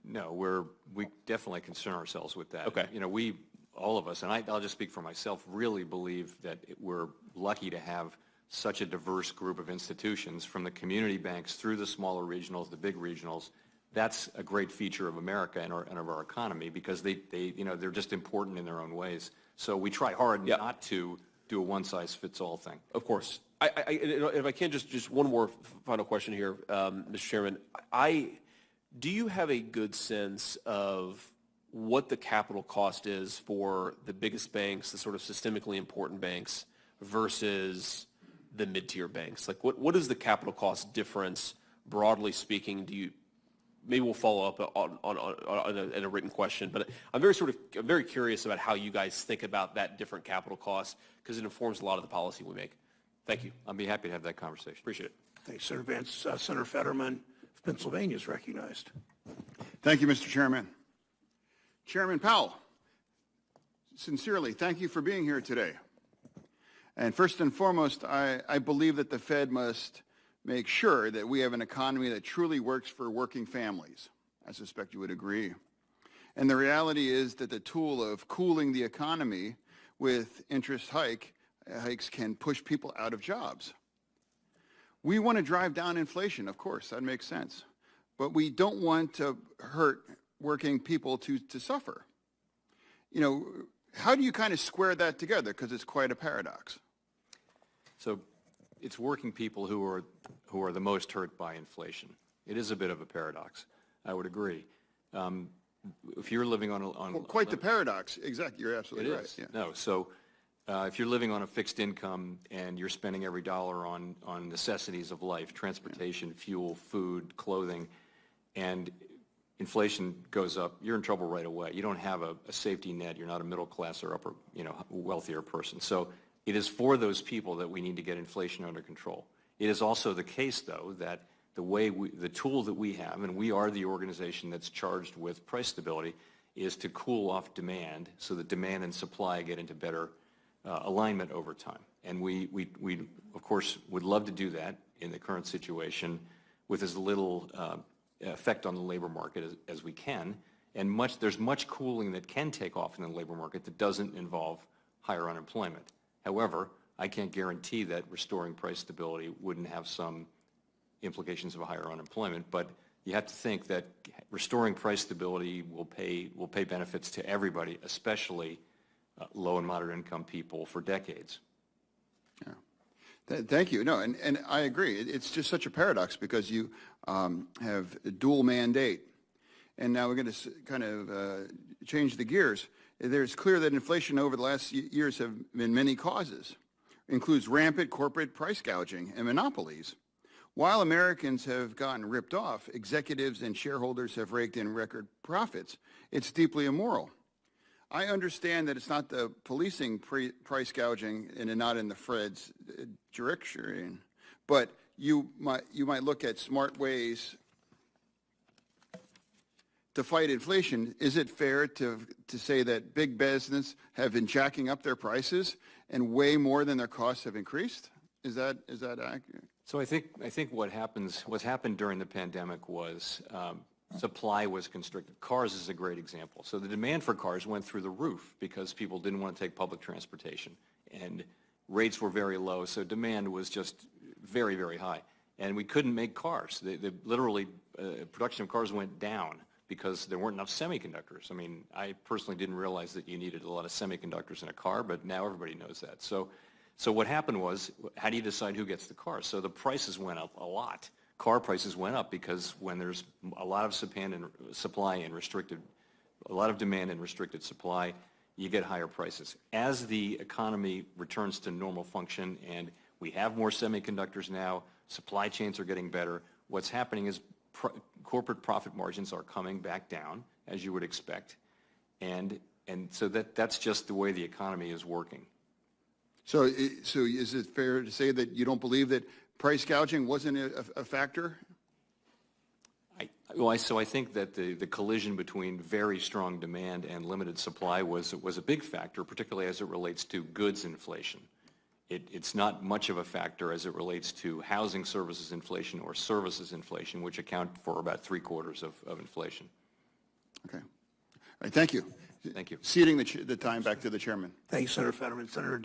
No, we definitely concern ourselves with that. Okay. You know, all of us, and I'll just speak for myself, really believe that we're lucky to have such a diverse group of institutions, from the community banks through the smaller regionals, the big regionals. That's a great feature of America and of our economy, because they're just important in their own ways. So we try hard not to do a one-size-fits-all thing. Of course. If I can, just one more final question here, Mr. Chairman. Do you have a good sense of what the capital cost is for the biggest banks, the sort of systemically important banks, versus the mid-tier banks? Like, what is the capital cost difference, broadly speaking? Maybe we'll follow up in a written question, but I'm very curious about how you guys think about that different capital cost, because it informs a lot of the policy we make. Thank you. I'll be happy to have that conversation. Appreciate it. Thanks, Senator Vance. Senator Fetterman of Pennsylvania is recognized. Thank you, Mr. Chairman. Chairman Powell, sincerely, thank you for being here today. And first and foremost, I believe that the Fed must make sure that we have an economy that truly works for working families. I suspect you would agree. And the reality is that the tool of cooling the economy with interest hikes can push people out of jobs. We want to drive down inflation, of course, that makes sense. But we don't want to hurt working people to suffer. You know, how do you kind of square that together? Because it's quite a paradox. So it's working people who are the most hurt by inflation. It is a bit of a paradox. I would agree. If you're living on quite the paradox. Exactly, you're absolutely right. Yeah. No, so if you're living on a fixed income and you're spending every dollar on necessities of life, transportation, fuel, food, clothing, and inflation goes up, you're in trouble right away. You don't have a safety net. You're not a middle class or upper, wealthier person. So it is for those people that we need to get inflation under control. It is also the case, though, that the tool that we have, and we are the organization that's charged with price stability, is to cool off demand so that demand and supply get into better alignment over time. And we of course, would love to do that in the current situation with as little effect on the labor market as we can. And there's much cooling that can take off in the labor market that doesn't involve higher unemployment. However, I can't guarantee that restoring price stability wouldn't have some implications of higher unemployment, but you have to think that restoring price stability will pay benefits to everybody, especially low and moderate income people, for decades. Yeah. Thank you. No, and I agree. It's just such a paradox, because you have a dual mandate, and now we're going to kind of change the gears. It's clear that inflation over the last years have been many causes. It includes rampant corporate price gouging and monopolies. While Americans have gotten ripped off, executives and shareholders have raked in record profits. It's deeply immoral. I understand that it's not the policing price gouging and not in the Fed's direction, but you might look at smart ways to fight inflation. Is it fair to say that big business have been jacking up their prices and way more than their costs have increased? Is that accurate? So I think what's happened during the pandemic was supply was constricted. Cars is a great example. So the demand for cars went through the roof because people didn't want to take public transportation, and rates were very low, so demand was just very, very high. And we couldn't make cars. Literally, production of cars went down because there weren't enough semiconductors. I mean, I personally didn't realize that you needed a lot of semiconductors in a car, but now everybody knows that. So what happened was, how do you decide who gets the car? So the prices went up a lot. Car prices went up because when there's a lot of supply and a lot of demand and restricted supply, you get higher prices. As the economy returns to normal function and We have more semiconductors now. Supply chains are getting better. What's happening is corporate profit margins are coming back down, as you would expect. And so that's just the way the economy is working. So is it fair to say that you don't believe that price gouging wasn't a factor? So I think that the collision between very strong demand and limited supply was a big factor, particularly as it relates to goods inflation. It's not much of a factor as it relates to housing services inflation or services inflation, which account for about 3/4 of inflation. Okay. All right, thank you. Thank you. Ceding the time back to the chairman. Thanks, Senator Fetterman. Senator